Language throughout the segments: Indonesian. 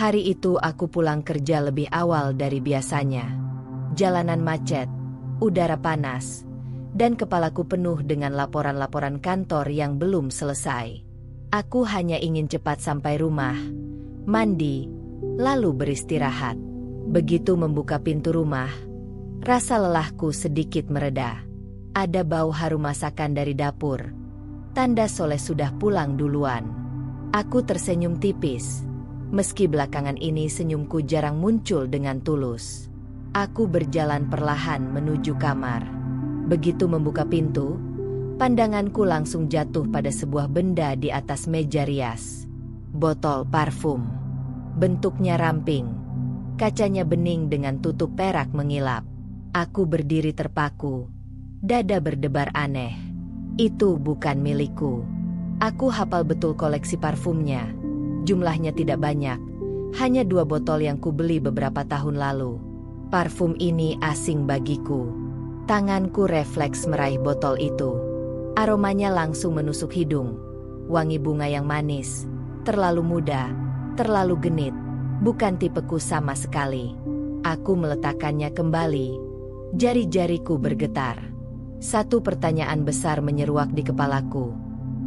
Hari itu aku pulang kerja lebih awal dari biasanya. Jalanan macet, udara panas, dan kepalaku penuh dengan laporan-laporan kantor yang belum selesai. Aku hanya ingin cepat sampai rumah, mandi, lalu beristirahat. Begitu membuka pintu rumah, rasa lelahku sedikit mereda. Ada bau harum masakan dari dapur. Tanda Soleh sudah pulang duluan. Aku tersenyum tipis. Meski belakangan ini senyumku jarang muncul dengan tulus. Aku berjalan perlahan menuju kamar. Begitu membuka pintu, pandanganku langsung jatuh pada sebuah benda di atas meja rias. Botol parfum. Bentuknya ramping. Kacanya bening dengan tutup perak mengilap. Aku berdiri terpaku. Dada berdebar aneh. Itu bukan milikku. Aku hafal betul koleksi parfumnya. Jumlahnya tidak banyak. Hanya 2 botol yang kubeli beberapa tahun lalu. Parfum ini asing bagiku. Tanganku refleks meraih botol itu. Aromanya langsung menusuk hidung. Wangi bunga yang manis. Terlalu muda. Terlalu genit. Bukan tipeku sama sekali. Aku meletakkannya kembali. Jari-jariku bergetar. Satu pertanyaan besar menyeruak di kepalaku.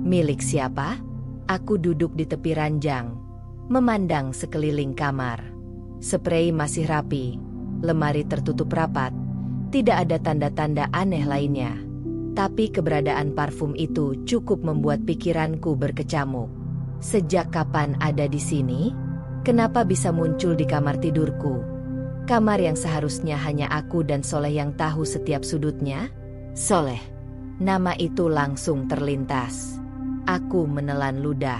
Milik siapa? Aku duduk di tepi ranjang, memandang sekeliling kamar. Sprei masih rapi, lemari tertutup rapat, tidak ada tanda-tanda aneh lainnya. Tapi keberadaan parfum itu cukup membuat pikiranku berkecamuk. Sejak kapan ada di sini? Kenapa bisa muncul di kamar tidurku? Kamar yang seharusnya hanya aku dan Soleh yang tahu setiap sudutnya? Soleh. Nama itu langsung terlintas. Aku menelan ludah.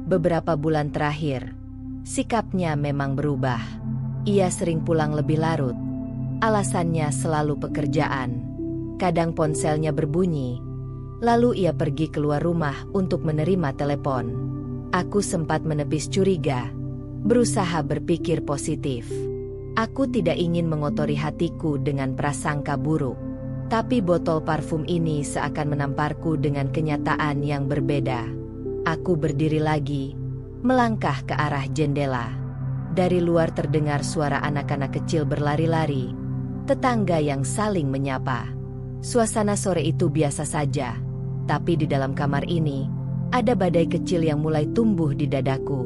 Beberapa bulan terakhir, sikapnya memang berubah. Ia sering pulang lebih larut. Alasannya selalu pekerjaan. Kadang ponselnya berbunyi. Lalu ia pergi keluar rumah untuk menerima telepon. Aku sempat menepis curiga. Berusaha berpikir positif. Aku tidak ingin mengotori hatiku dengan prasangka buruk. Tapi botol parfum ini seakan menamparku dengan kenyataan yang berbeda. Aku berdiri lagi, melangkah ke arah jendela. Dari luar terdengar suara anak-anak kecil berlari-lari, tetangga yang saling menyapa. Suasana sore itu biasa saja, tapi di dalam kamar ini, ada badai kecil yang mulai tumbuh di dadaku.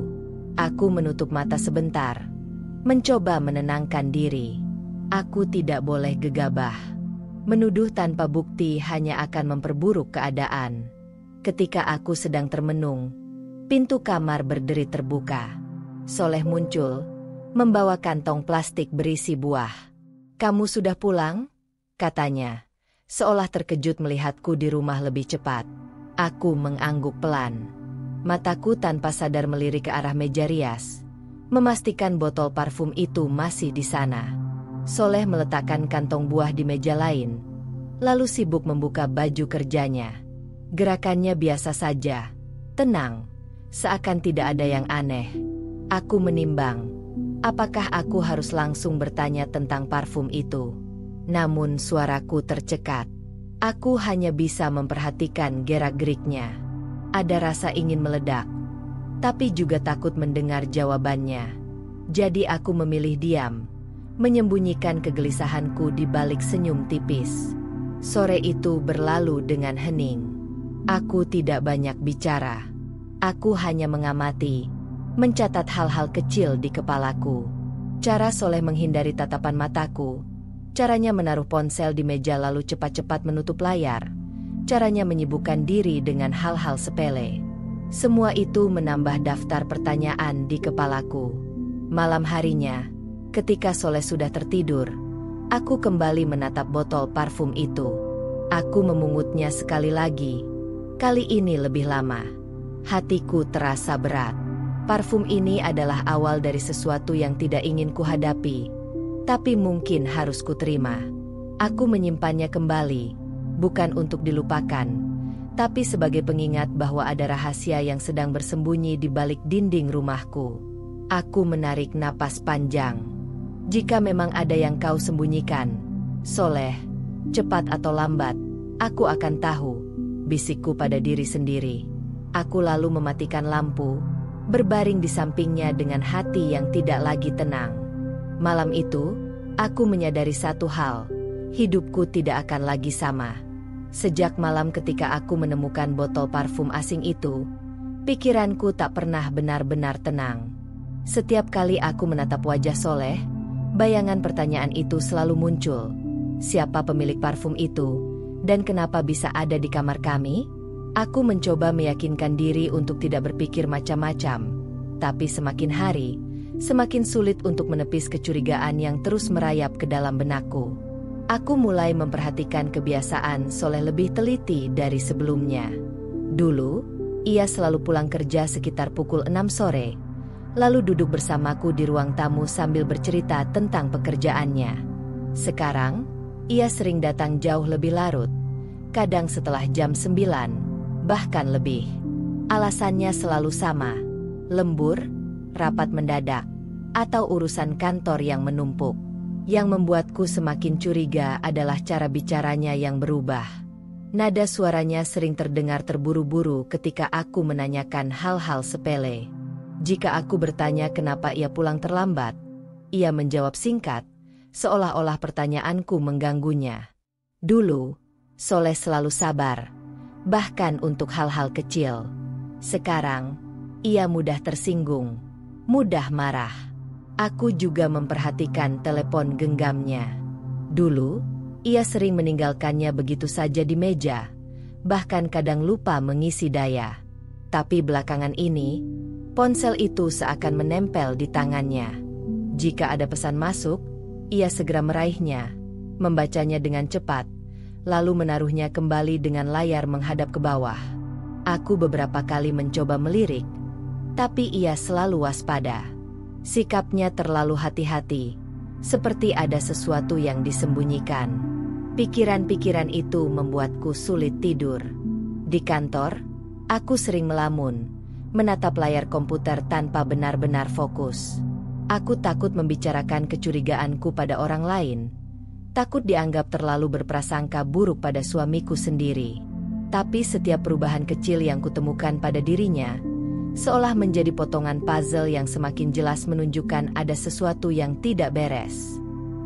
Aku menutup mata sebentar, mencoba menenangkan diri. Aku tidak boleh gegabah. Menuduh tanpa bukti hanya akan memperburuk keadaan. Ketika aku sedang termenung, pintu kamar berderit terbuka. Soleh muncul, membawa kantong plastik berisi buah. "Kamu sudah pulang?" katanya, seolah terkejut melihatku di rumah lebih cepat. Aku mengangguk pelan. Mataku tanpa sadar melirik ke arah meja rias, memastikan botol parfum itu masih di sana. Soleh meletakkan kantong buah di meja lain, lalu sibuk membuka baju kerjanya. Gerakannya biasa saja, tenang, seakan tidak ada yang aneh. Aku menimbang, apakah aku harus langsung bertanya tentang parfum itu? Namun suaraku tercekat. Aku hanya bisa memperhatikan gerak-geriknya. Ada rasa ingin meledak, tapi juga takut mendengar jawabannya. Jadi aku memilih diam, menyembunyikan kegelisahanku di balik senyum tipis. Sore itu berlalu dengan hening. Aku tidak banyak bicara. Aku hanya mengamati, mencatat hal-hal kecil di kepalaku. Cara Soleh menghindari tatapan mataku, caranya menaruh ponsel di meja lalu cepat-cepat menutup layar, caranya menyibukkan diri dengan hal-hal sepele. Semua itu menambah daftar pertanyaan di kepalaku. Malam harinya, ketika Soleh sudah tertidur, aku kembali menatap botol parfum itu. Aku memungutnya sekali lagi. Kali ini lebih lama. Hatiku terasa berat. Parfum ini adalah awal dari sesuatu yang tidak ingin kuhadapi, tapi mungkin harus kuterima. Aku menyimpannya kembali, bukan untuk dilupakan, tapi sebagai pengingat bahwa ada rahasia yang sedang bersembunyi di balik dinding rumahku. Aku menarik napas panjang. Jika memang ada yang kau sembunyikan, Soleh, cepat atau lambat, aku akan tahu, bisikku pada diri sendiri. Aku lalu mematikan lampu, berbaring di sampingnya dengan hati yang tidak lagi tenang. Malam itu, aku menyadari satu hal, hidupku tidak akan lagi sama. Sejak malam ketika aku menemukan botol parfum asing itu, pikiranku tak pernah benar-benar tenang. Setiap kali aku menatap wajah Soleh, bayangan pertanyaan itu selalu muncul. Siapa pemilik parfum itu, dan kenapa bisa ada di kamar kami? Aku mencoba meyakinkan diri untuk tidak berpikir macam-macam, tapi semakin hari, semakin sulit untuk menepis kecurigaan yang terus merayap ke dalam benakku. Aku mulai memperhatikan kebiasaan Soleh lebih teliti dari sebelumnya. Dulu, ia selalu pulang kerja sekitar pukul 6 sore, lalu duduk bersamaku di ruang tamu sambil bercerita tentang pekerjaannya. Sekarang, ia sering datang jauh lebih larut, kadang setelah jam 9, bahkan lebih. Alasannya selalu sama, lembur, rapat mendadak, atau urusan kantor yang menumpuk. Yang membuatku semakin curiga adalah cara bicaranya yang berubah. Nada suaranya sering terdengar terburu-buru ketika aku menanyakan hal-hal sepele. Jika aku bertanya kenapa ia pulang terlambat, ia menjawab singkat, seolah-olah pertanyaanku mengganggunya. Dulu, Soleh selalu sabar, bahkan untuk hal-hal kecil. Sekarang, ia mudah tersinggung, mudah marah. Aku juga memperhatikan telepon genggamnya. Dulu, ia sering meninggalkannya begitu saja di meja, bahkan kadang lupa mengisi daya. Tapi belakangan ini, ponsel itu seakan menempel di tangannya. Jika ada pesan masuk, ia segera meraihnya, membacanya dengan cepat, lalu menaruhnya kembali dengan layar menghadap ke bawah. Aku beberapa kali mencoba melirik, tapi ia selalu waspada. Sikapnya terlalu hati-hati, seperti ada sesuatu yang disembunyikan. Pikiran-pikiran itu membuatku sulit tidur. Di kantor, aku sering melamun, menatap layar komputer tanpa benar-benar fokus. Aku takut membicarakan kecurigaanku pada orang lain. Takut dianggap terlalu berprasangka buruk pada suamiku sendiri. Tapi setiap perubahan kecil yang kutemukan pada dirinya, seolah menjadi potongan puzzle yang semakin jelas menunjukkan ada sesuatu yang tidak beres.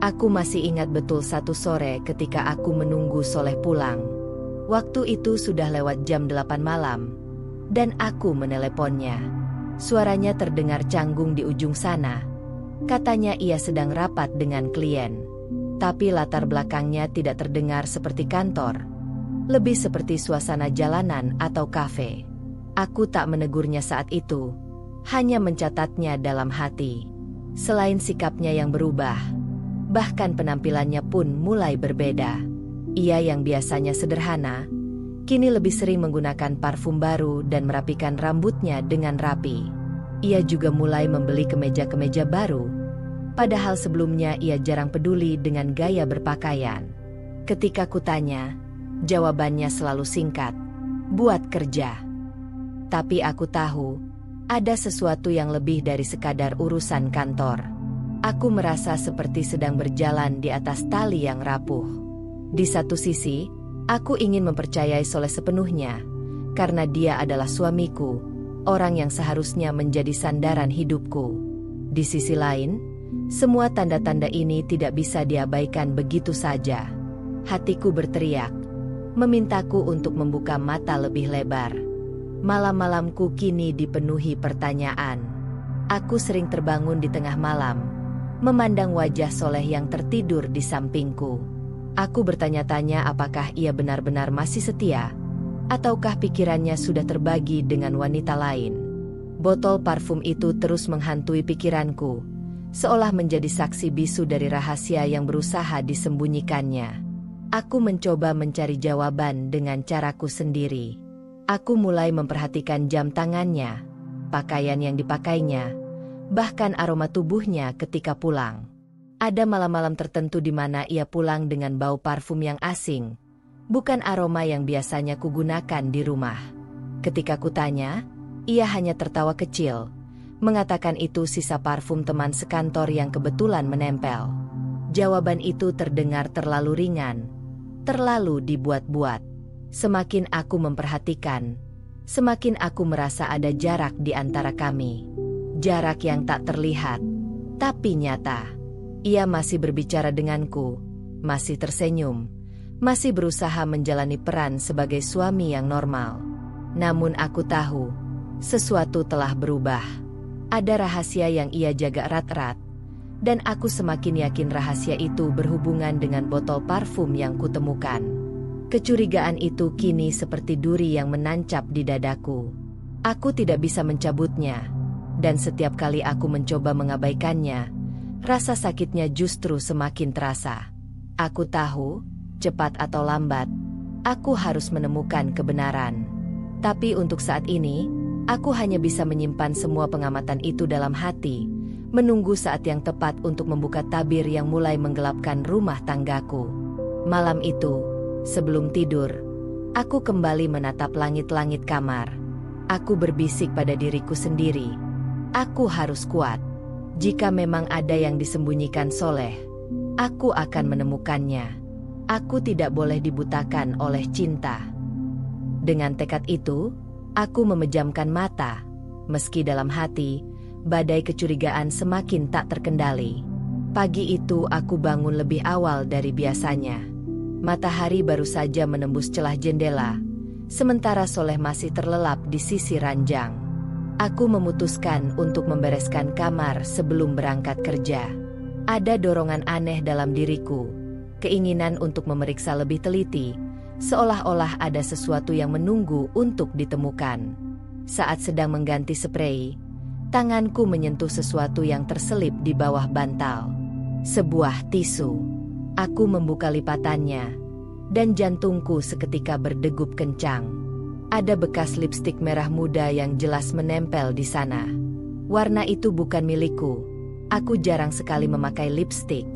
Aku masih ingat betul satu sore ketika aku menunggu Soleh pulang. Waktu itu sudah lewat jam 8 malam, dan aku meneleponnya. Suaranya terdengar canggung di ujung sana. Katanya ia sedang rapat dengan klien. Tapi latar belakangnya tidak terdengar seperti kantor, lebih seperti suasana jalanan atau kafe. Aku tak menegurnya saat itu, hanya mencatatnya dalam hati. Selain sikapnya yang berubah, bahkan penampilannya pun mulai berbeda. Ia yang biasanya sederhana, kini lebih sering menggunakan parfum baru dan merapikan rambutnya dengan rapi. Ia juga mulai membeli kemeja-kemeja baru, padahal sebelumnya ia jarang peduli dengan gaya berpakaian. Ketika kutanya, jawabannya selalu singkat, buat kerja. Tapi aku tahu, ada sesuatu yang lebih dari sekadar urusan kantor. Aku merasa seperti sedang berjalan di atas tali yang rapuh. Di satu sisi, aku ingin mempercayai Soleh sepenuhnya, karena dia adalah suamiku, orang yang seharusnya menjadi sandaran hidupku. Di sisi lain, semua tanda-tanda ini tidak bisa diabaikan begitu saja. Hatiku berteriak, memintaku untuk membuka mata lebih lebar. Malam-malamku kini dipenuhi pertanyaan. Aku sering terbangun di tengah malam, memandang wajah Soleh yang tertidur di sampingku. Aku bertanya-tanya apakah ia benar-benar masih setia, ataukah pikirannya sudah terbagi dengan wanita lain. Botol parfum itu terus menghantui pikiranku, seolah menjadi saksi bisu dari rahasia yang berusaha disembunyikannya. Aku mencoba mencari jawaban dengan caraku sendiri. Aku mulai memperhatikan jam tangannya, pakaian yang dipakainya, bahkan aroma tubuhnya ketika pulang. Ada malam-malam tertentu di mana ia pulang dengan bau parfum yang asing, bukan aroma yang biasanya kugunakan di rumah. Ketika kutanya, ia hanya tertawa kecil, mengatakan itu sisa parfum teman sekantor yang kebetulan menempel. Jawaban itu terdengar terlalu ringan, terlalu dibuat-buat. Semakin aku memperhatikan, Semakin aku merasa ada jarak di antara kami. Jarak yang tak terlihat, tapi nyata. Ia masih berbicara denganku, masih tersenyum, masih berusaha menjalani peran sebagai suami yang normal. Namun aku tahu, sesuatu telah berubah. Ada rahasia yang ia jaga erat-erat, dan aku semakin yakin rahasia itu berhubungan dengan botol parfum yang kutemukan. Kecurigaan itu kini seperti duri yang menancap di dadaku. Aku tidak bisa mencabutnya, dan setiap kali aku mencoba mengabaikannya, rasa sakitnya justru semakin terasa. Aku tahu, cepat atau lambat, aku harus menemukan kebenaran. Tapi untuk saat ini, aku hanya bisa menyimpan semua pengamatan itu dalam hati, menunggu saat yang tepat untuk membuka tabir yang mulai menggelapkan rumah tanggaku. Malam itu, sebelum tidur, aku kembali menatap langit-langit kamar. Aku berbisik pada diriku sendiri. Aku harus kuat. Jika memang ada yang disembunyikan Soleh, aku akan menemukannya. Aku tidak boleh dibutakan oleh cinta. Dengan tekad itu, aku memejamkan mata, meski dalam hati, badai kecurigaan semakin tak terkendali. Pagi itu aku bangun lebih awal dari biasanya. Matahari baru saja menembus celah jendela, sementara Soleh masih terlelap di sisi ranjang. Aku memutuskan untuk membereskan kamar sebelum berangkat kerja. Ada dorongan aneh dalam diriku, keinginan untuk memeriksa lebih teliti, seolah-olah ada sesuatu yang menunggu untuk ditemukan. Saat sedang mengganti sprei, tanganku menyentuh sesuatu yang terselip di bawah bantal. Sebuah tisu. Aku membuka lipatannya, dan jantungku seketika berdegup kencang. Ada bekas lipstik merah muda yang jelas menempel di sana. Warna itu bukan milikku. Aku jarang sekali memakai lipstik,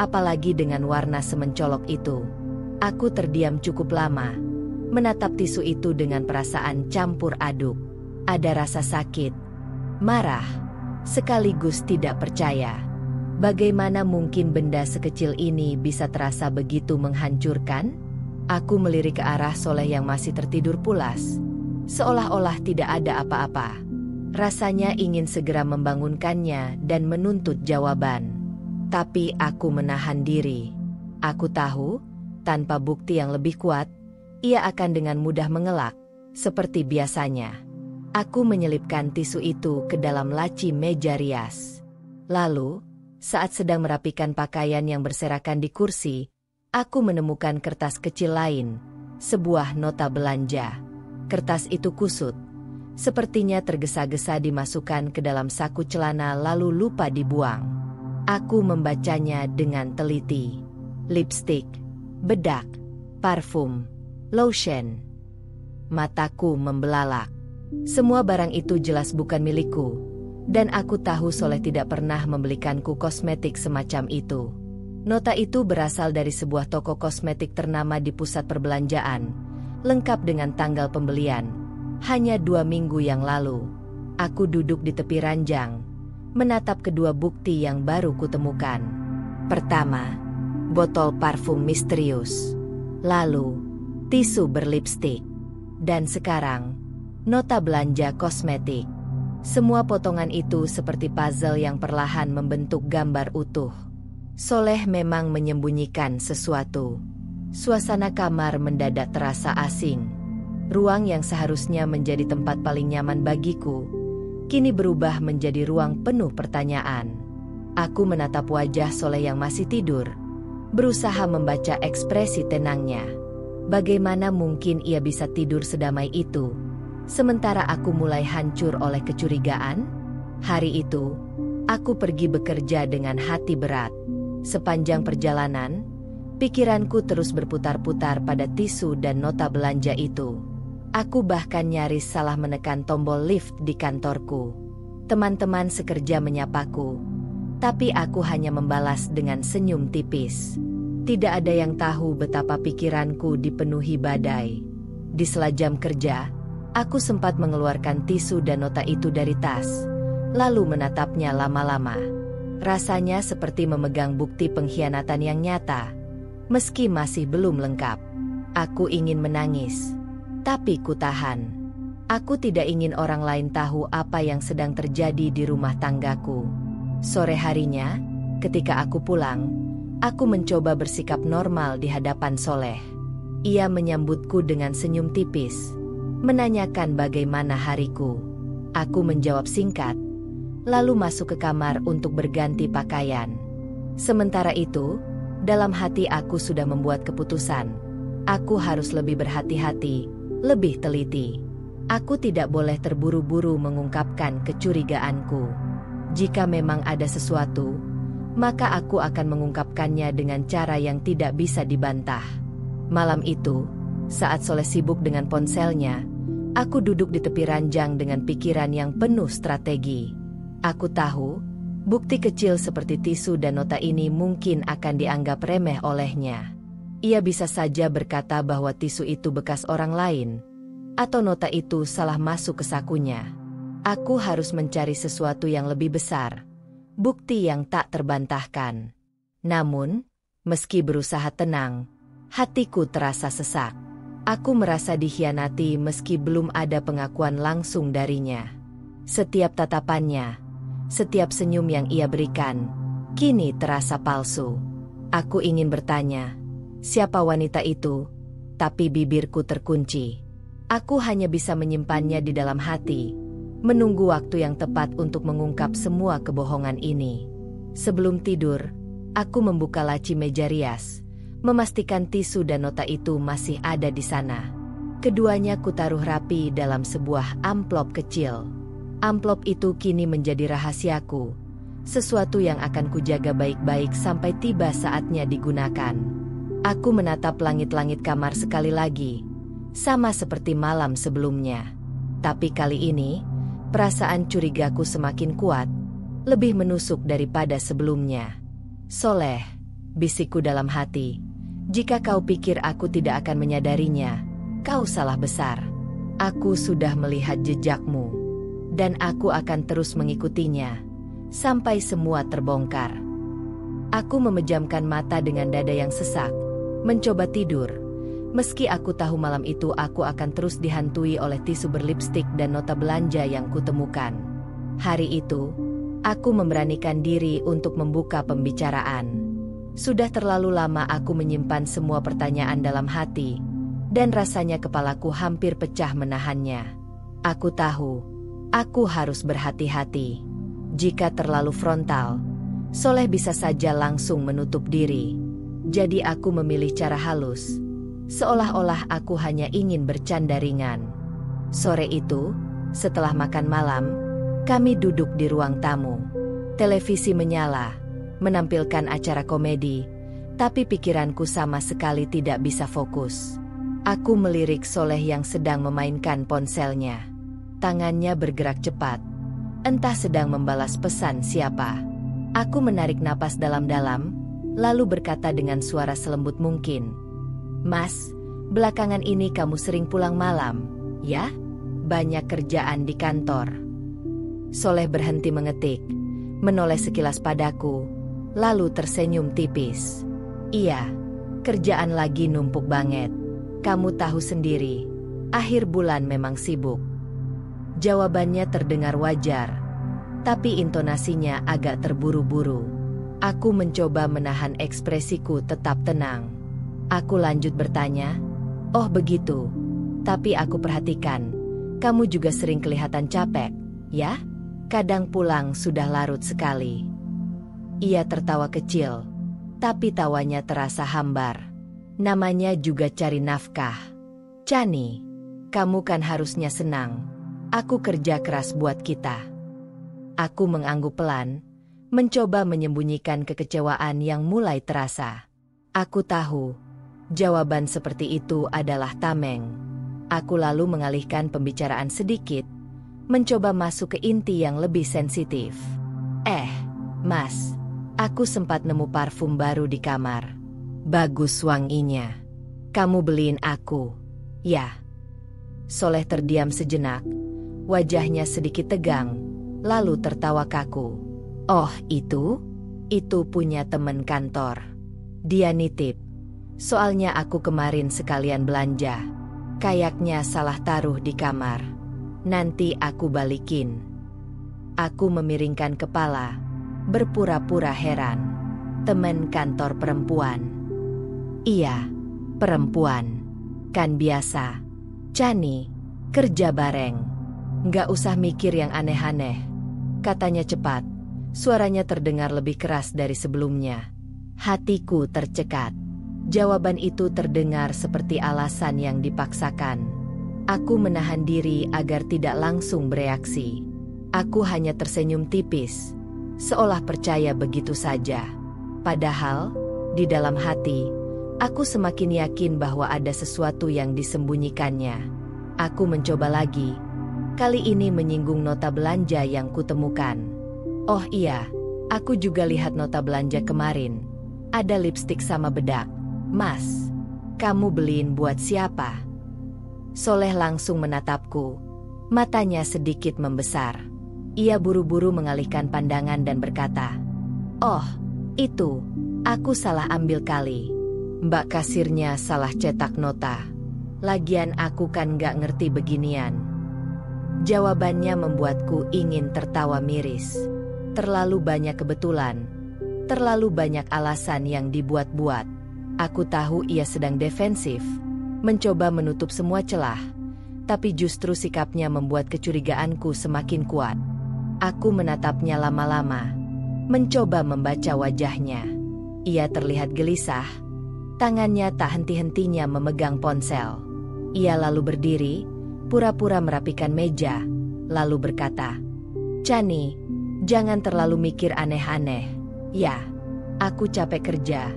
apalagi dengan warna semencolok itu. Aku terdiam cukup lama, menatap tisu itu dengan perasaan campur aduk. Ada rasa sakit, marah, sekaligus tidak percaya. Bagaimana mungkin benda sekecil ini bisa terasa begitu menghancurkan? Aku melirik ke arah Soleh yang masih tertidur pulas, seolah-olah tidak ada apa-apa. Rasanya ingin segera membangunkannya dan menuntut jawaban. Tapi aku menahan diri. Aku tahu, tanpa bukti yang lebih kuat, ia akan dengan mudah mengelak, seperti biasanya. Aku menyelipkan tisu itu ke dalam laci meja rias. Lalu, saat sedang merapikan pakaian yang berserakan di kursi, aku menemukan kertas kecil lain, sebuah nota belanja. Kertas itu kusut, sepertinya tergesa-gesa dimasukkan ke dalam saku celana lalu lupa dibuang. Aku membacanya dengan teliti. Lipstik, bedak, parfum, lotion. Mataku membelalak. Semua barang itu jelas bukan milikku. Dan aku tahu Soleh tidak pernah membelikanku kosmetik semacam itu. Nota itu berasal dari sebuah toko kosmetik ternama di pusat perbelanjaan, lengkap dengan tanggal pembelian. Hanya 2 minggu yang lalu, aku duduk di tepi ranjang, menatap kedua bukti yang baru kutemukan. Pertama, botol parfum misterius. Lalu, tisu berlipstik. Dan sekarang, nota belanja kosmetik. Semua potongan itu seperti puzzle yang perlahan membentuk gambar utuh. Soleh memang menyembunyikan sesuatu. Suasana kamar mendadak terasa asing. Ruang yang seharusnya menjadi tempat paling nyaman bagiku, kini berubah menjadi ruang penuh pertanyaan. Aku menatap wajah Soleh yang masih tidur, berusaha membaca ekspresi tenangnya. Bagaimana mungkin ia bisa tidur sedamai itu? Sementara aku mulai hancur oleh kecurigaan. Hari itu, aku pergi bekerja dengan hati berat. Sepanjang perjalanan, pikiranku terus berputar-putar pada tisu dan nota belanja itu. Aku bahkan nyaris salah menekan tombol lift di kantorku. Teman-teman sekerja menyapaku, tapi aku hanya membalas dengan senyum tipis. Tidak ada yang tahu betapa pikiranku dipenuhi badai. Di sela jam kerja, aku sempat mengeluarkan tisu dan nota itu dari tas, lalu menatapnya lama-lama. Rasanya seperti memegang bukti pengkhianatan yang nyata, meski masih belum lengkap. Aku ingin menangis, tapi ku tahan. Aku tidak ingin orang lain tahu apa yang sedang terjadi di rumah tanggaku. Sore harinya, ketika aku pulang, aku mencoba bersikap normal di hadapan Soleh. Ia menyambutku dengan senyum tipis, menanyakan bagaimana hariku. Aku menjawab singkat, lalu masuk ke kamar untuk berganti pakaian. Sementara itu, dalam hati aku sudah membuat keputusan. Aku harus lebih berhati-hati, lebih teliti. Aku tidak boleh terburu-buru mengungkapkan kecurigaanku. Jika memang ada sesuatu, maka aku akan mengungkapkannya dengan cara yang tidak bisa dibantah. Malam itu, saat Soleh sibuk dengan ponselnya, aku duduk di tepi ranjang dengan pikiran yang penuh strategi. Aku tahu, bukti kecil seperti tisu dan nota ini mungkin akan dianggap remeh olehnya. Ia bisa saja berkata bahwa tisu itu bekas orang lain, atau nota itu salah masuk ke sakunya. Aku harus mencari sesuatu yang lebih besar, bukti yang tak terbantahkan. Namun, meski berusaha tenang, hatiku terasa sesak. Aku merasa dikhianati meski belum ada pengakuan langsung darinya. Setiap tatapannya, setiap senyum yang ia berikan, kini terasa palsu. Aku ingin bertanya, siapa wanita itu? Tapi bibirku terkunci. Aku hanya bisa menyimpannya di dalam hati, menunggu waktu yang tepat untuk mengungkap semua kebohongan ini. Sebelum tidur, aku membuka laci meja rias, memastikan tisu dan nota itu masih ada di sana. Keduanya kutaruh rapi dalam sebuah amplop kecil. Amplop itu kini menjadi rahasiaku, sesuatu yang akan kujaga baik-baik sampai tiba saatnya digunakan. Aku menatap langit-langit kamar sekali lagi, sama seperti malam sebelumnya. Tapi kali ini, perasaan curigaku semakin kuat, lebih menusuk daripada sebelumnya. Soleh, bisikku dalam hati, jika kau pikir aku tidak akan menyadarinya, kau salah besar. Aku sudah melihat jejakmu, dan aku akan terus mengikutinya, sampai semua terbongkar. Aku memejamkan mata dengan dada yang sesak, mencoba tidur, meski aku tahu malam itu aku akan terus dihantui oleh tisu berlipstik dan nota belanja yang kutemukan. Hari itu, aku memberanikan diri untuk membuka pembicaraan. Sudah terlalu lama aku menyimpan semua pertanyaan dalam hati, dan rasanya kepalaku hampir pecah menahannya. Aku tahu, aku harus berhati-hati. Jika terlalu frontal, Soleh bisa saja langsung menutup diri. Jadi aku memilih cara halus, seolah-olah aku hanya ingin bercanda ringan. Sore itu, setelah makan malam, kami duduk di ruang tamu. Televisi menyala, menampilkan acara komedi, tapi pikiranku sama sekali tidak bisa fokus. Aku melirik Soleh yang sedang memainkan ponselnya. Tangannya bergerak cepat, entah sedang membalas pesan siapa. Aku menarik napas dalam-dalam, lalu berkata dengan suara selembut mungkin, "Mas, belakangan ini kamu sering pulang malam, ya? Banyak kerjaan di kantor." Soleh berhenti mengetik, menoleh sekilas padaku, lalu tersenyum tipis. "Iya, kerjaan lagi numpuk banget. Kamu tahu sendiri, akhir bulan memang sibuk." Jawabannya terdengar wajar, tapi intonasinya agak terburu-buru. Aku mencoba menahan ekspresiku tetap tenang. Aku lanjut bertanya, "Oh begitu, tapi aku perhatikan, kamu juga sering kelihatan capek, ya? Kadang pulang sudah larut sekali." Ia tertawa kecil, tapi tawanya terasa hambar. Namanya juga cari nafkah. "Chani, kamu kan harusnya senang. Aku kerja keras buat kita." Aku mengangguk pelan, mencoba menyembunyikan kekecewaan yang mulai terasa. Aku tahu, jawaban seperti itu adalah tameng. Aku lalu mengalihkan pembicaraan sedikit, mencoba masuk ke inti yang lebih sensitif. Mas, aku sempat nemu parfum baru di kamar. Bagus wanginya. Kamu beliin aku, ya?" Soleh terdiam sejenak, wajahnya sedikit tegang, lalu tertawa kaku. "Oh itu? Itu punya temen kantor. Dia nitip. Soalnya aku kemarin sekalian belanja. Kayaknya salah taruh di kamar." Nanti aku balikin. Aku memiringkan kepala, berpura-pura heran. Teman kantor perempuan. Iya, perempuan. Kan biasa. Chani, kerja bareng. Nggak usah mikir yang aneh-aneh. Katanya cepat. Suaranya terdengar lebih keras dari sebelumnya. Hatiku tercekat. Jawaban itu terdengar seperti alasan yang dipaksakan. Aku menahan diri agar tidak langsung bereaksi. Aku hanya tersenyum tipis, seolah percaya begitu saja. Padahal, di dalam hati, aku semakin yakin bahwa ada sesuatu yang disembunyikannya. Aku mencoba lagi. Kali ini menyinggung nota belanja yang kutemukan. Oh iya, aku juga lihat nota belanja kemarin. Ada lipstik sama bedak. Mas, kamu beliin buat siapa? Soleh langsung menatapku. Matanya sedikit membesar. Ia buru-buru mengalihkan pandangan dan berkata, "Oh, itu, aku salah ambil kali. Mbak kasirnya salah cetak nota. Lagian aku kan gak ngerti beginian." Jawabannya membuatku ingin tertawa miris. Terlalu banyak kebetulan. Terlalu banyak alasan yang dibuat-buat. Aku tahu ia sedang defensif, mencoba menutup semua celah. Tapi justru sikapnya membuat kecurigaanku semakin kuat. Aku menatapnya lama-lama, mencoba membaca wajahnya. Ia terlihat gelisah, tangannya tak henti-hentinya memegang ponsel. Ia lalu berdiri, pura-pura merapikan meja, lalu berkata, "Chani, jangan terlalu mikir aneh-aneh. Ya, aku capek kerja.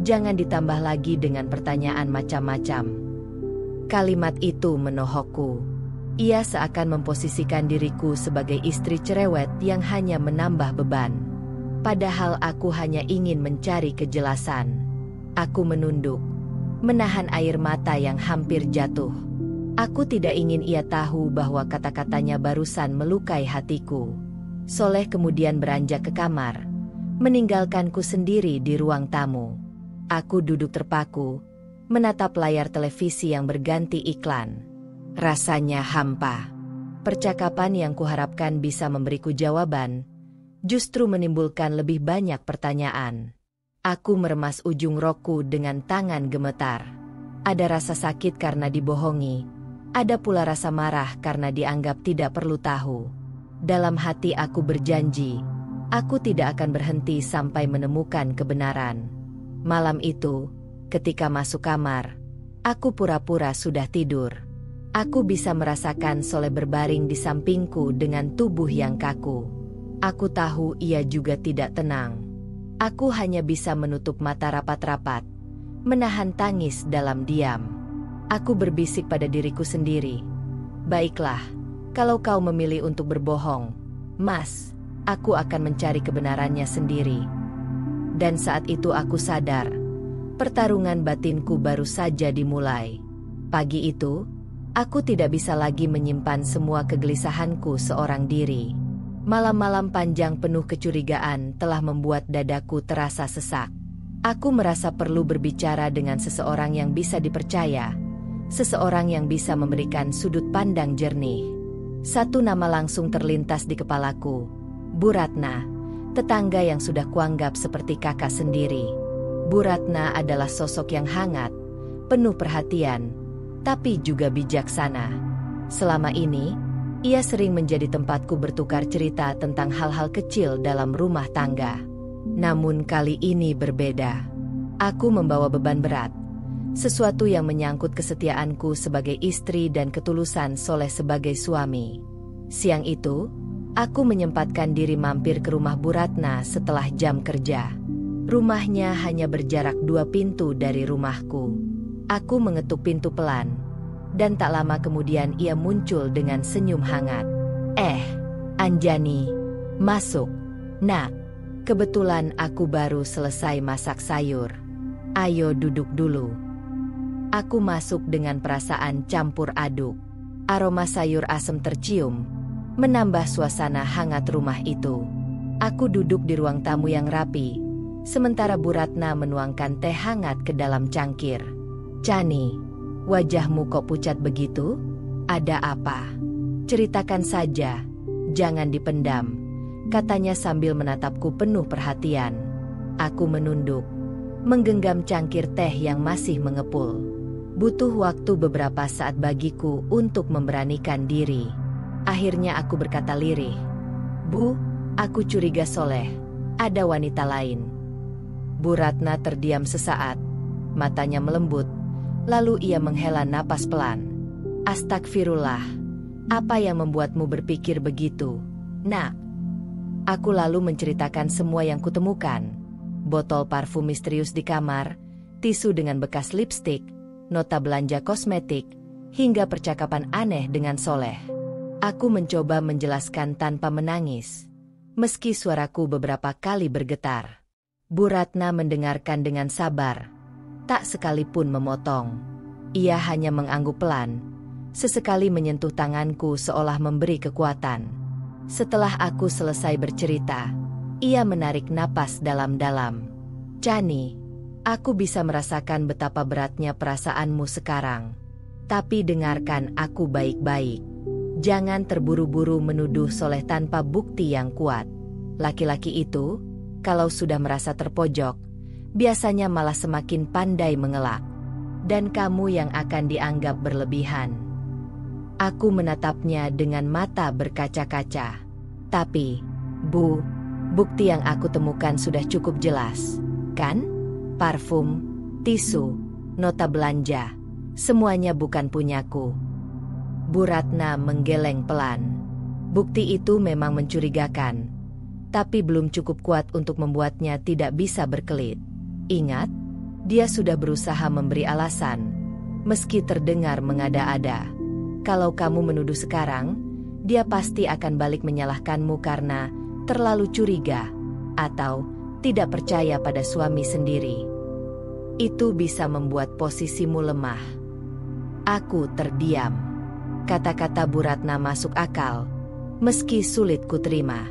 Jangan ditambah lagi dengan pertanyaan macam-macam." Kalimat itu menohokku. Ia seakan memposisikan diriku sebagai istri cerewet yang hanya menambah beban. Padahal aku hanya ingin mencari kejelasan. Aku menunduk, menahan air mata yang hampir jatuh. Aku tidak ingin ia tahu bahwa kata-katanya barusan melukai hatiku. Soleh kemudian beranjak ke kamar, meninggalkanku sendiri di ruang tamu. Aku duduk terpaku, menatap layar televisi yang berganti iklan. Rasanya hampa. Percakapan yang kuharapkan bisa memberiku jawaban, justru menimbulkan lebih banyak pertanyaan. Aku meremas ujung rokku dengan tangan gemetar. Ada rasa sakit karena dibohongi, ada pula rasa marah karena dianggap tidak perlu tahu. Dalam hati aku berjanji, aku tidak akan berhenti sampai menemukan kebenaran. Malam itu, ketika masuk kamar, aku pura-pura sudah tidur. Aku bisa merasakan Soleh berbaring di sampingku dengan tubuh yang kaku. Aku tahu ia juga tidak tenang. Aku hanya bisa menutup mata rapat-rapat, menahan tangis dalam diam. Aku berbisik pada diriku sendiri. "Baiklah, kalau kau memilih untuk berbohong, Mas, aku akan mencari kebenarannya sendiri." Dan saat itu aku sadar, pertarungan batinku baru saja dimulai. Pagi itu, aku tidak bisa lagi menyimpan semua kegelisahanku seorang diri. Malam-malam panjang penuh kecurigaan telah membuat dadaku terasa sesak. Aku merasa perlu berbicara dengan seseorang yang bisa dipercaya, seseorang yang bisa memberikan sudut pandang jernih. Satu nama langsung terlintas di kepalaku, Bu Ratna, tetangga yang sudah kuanggap seperti kakak sendiri. Bu Ratna adalah sosok yang hangat, penuh perhatian, tapi juga bijaksana. Selama ini, ia sering menjadi tempatku bertukar cerita tentang hal-hal kecil dalam rumah tangga. Namun kali ini berbeda. Aku membawa beban berat, sesuatu yang menyangkut kesetiaanku sebagai istri dan ketulusan Soleh sebagai suami. Siang itu, aku menyempatkan diri mampir ke rumah Bu Ratna setelah jam kerja. Rumahnya hanya berjarak 2 pintu dari rumahku. Aku mengetuk pintu pelan, dan tak lama kemudian ia muncul dengan senyum hangat. Anjani, masuk. Nak, kebetulan aku baru selesai masak sayur. Ayo duduk dulu. Aku masuk dengan perasaan campur aduk. Aroma sayur asem tercium, menambah suasana hangat rumah itu. Aku duduk di ruang tamu yang rapi, sementara Bu Ratna menuangkan teh hangat ke dalam cangkir. "Chani, wajahmu kok pucat begitu? Ada apa?" Ceritakan saja, jangan dipendam, katanya sambil menatapku penuh perhatian. Aku menunduk, menggenggam cangkir teh yang masih mengepul. Butuh waktu beberapa saat bagiku untuk memberanikan diri. Akhirnya aku berkata lirih, "Bu, aku curiga Soleh, ada wanita lain." Bu Ratna terdiam sesaat, matanya melembut, lalu ia menghela napas pelan. "Astagfirullah, apa yang membuatmu berpikir begitu, Nak?" Aku lalu menceritakan semua yang kutemukan. Botol parfum misterius di kamar, tisu dengan bekas lipstik, nota belanja kosmetik, hingga percakapan aneh dengan Soleh. Aku mencoba menjelaskan tanpa menangis, meski suaraku beberapa kali bergetar. Bu Ratna mendengarkan dengan sabar, tak sekalipun memotong. Ia hanya mengangguk pelan, sesekali menyentuh tanganku seolah memberi kekuatan. Setelah aku selesai bercerita, ia menarik napas dalam-dalam. "Chani, aku bisa merasakan betapa beratnya perasaanmu sekarang. Tapi dengarkan aku baik-baik. Jangan terburu-buru menuduh Soleh tanpa bukti yang kuat. Laki-laki itu, kalau sudah merasa terpojok, biasanya malah semakin pandai mengelak. Dan kamu yang akan dianggap berlebihan." Aku menatapnya dengan mata berkaca-kaca. "Tapi, Bu, bukti yang aku temukan sudah cukup jelas, kan? Parfum, tisu, nota belanja, semuanya bukan punyaku." Bu Ratna menggeleng pelan. Bukti itu memang mencurigakan, tapi belum cukup kuat untuk membuatnya tidak bisa berkelit. Ingat, dia sudah berusaha memberi alasan, meski terdengar mengada-ada. Kalau kamu menuduh sekarang, dia pasti akan balik menyalahkanmu karena terlalu curiga atau tidak percaya pada suami sendiri. Itu bisa membuat posisimu lemah. Aku terdiam. Kata-kata Bu Ratna masuk akal, meski sulit kuterima.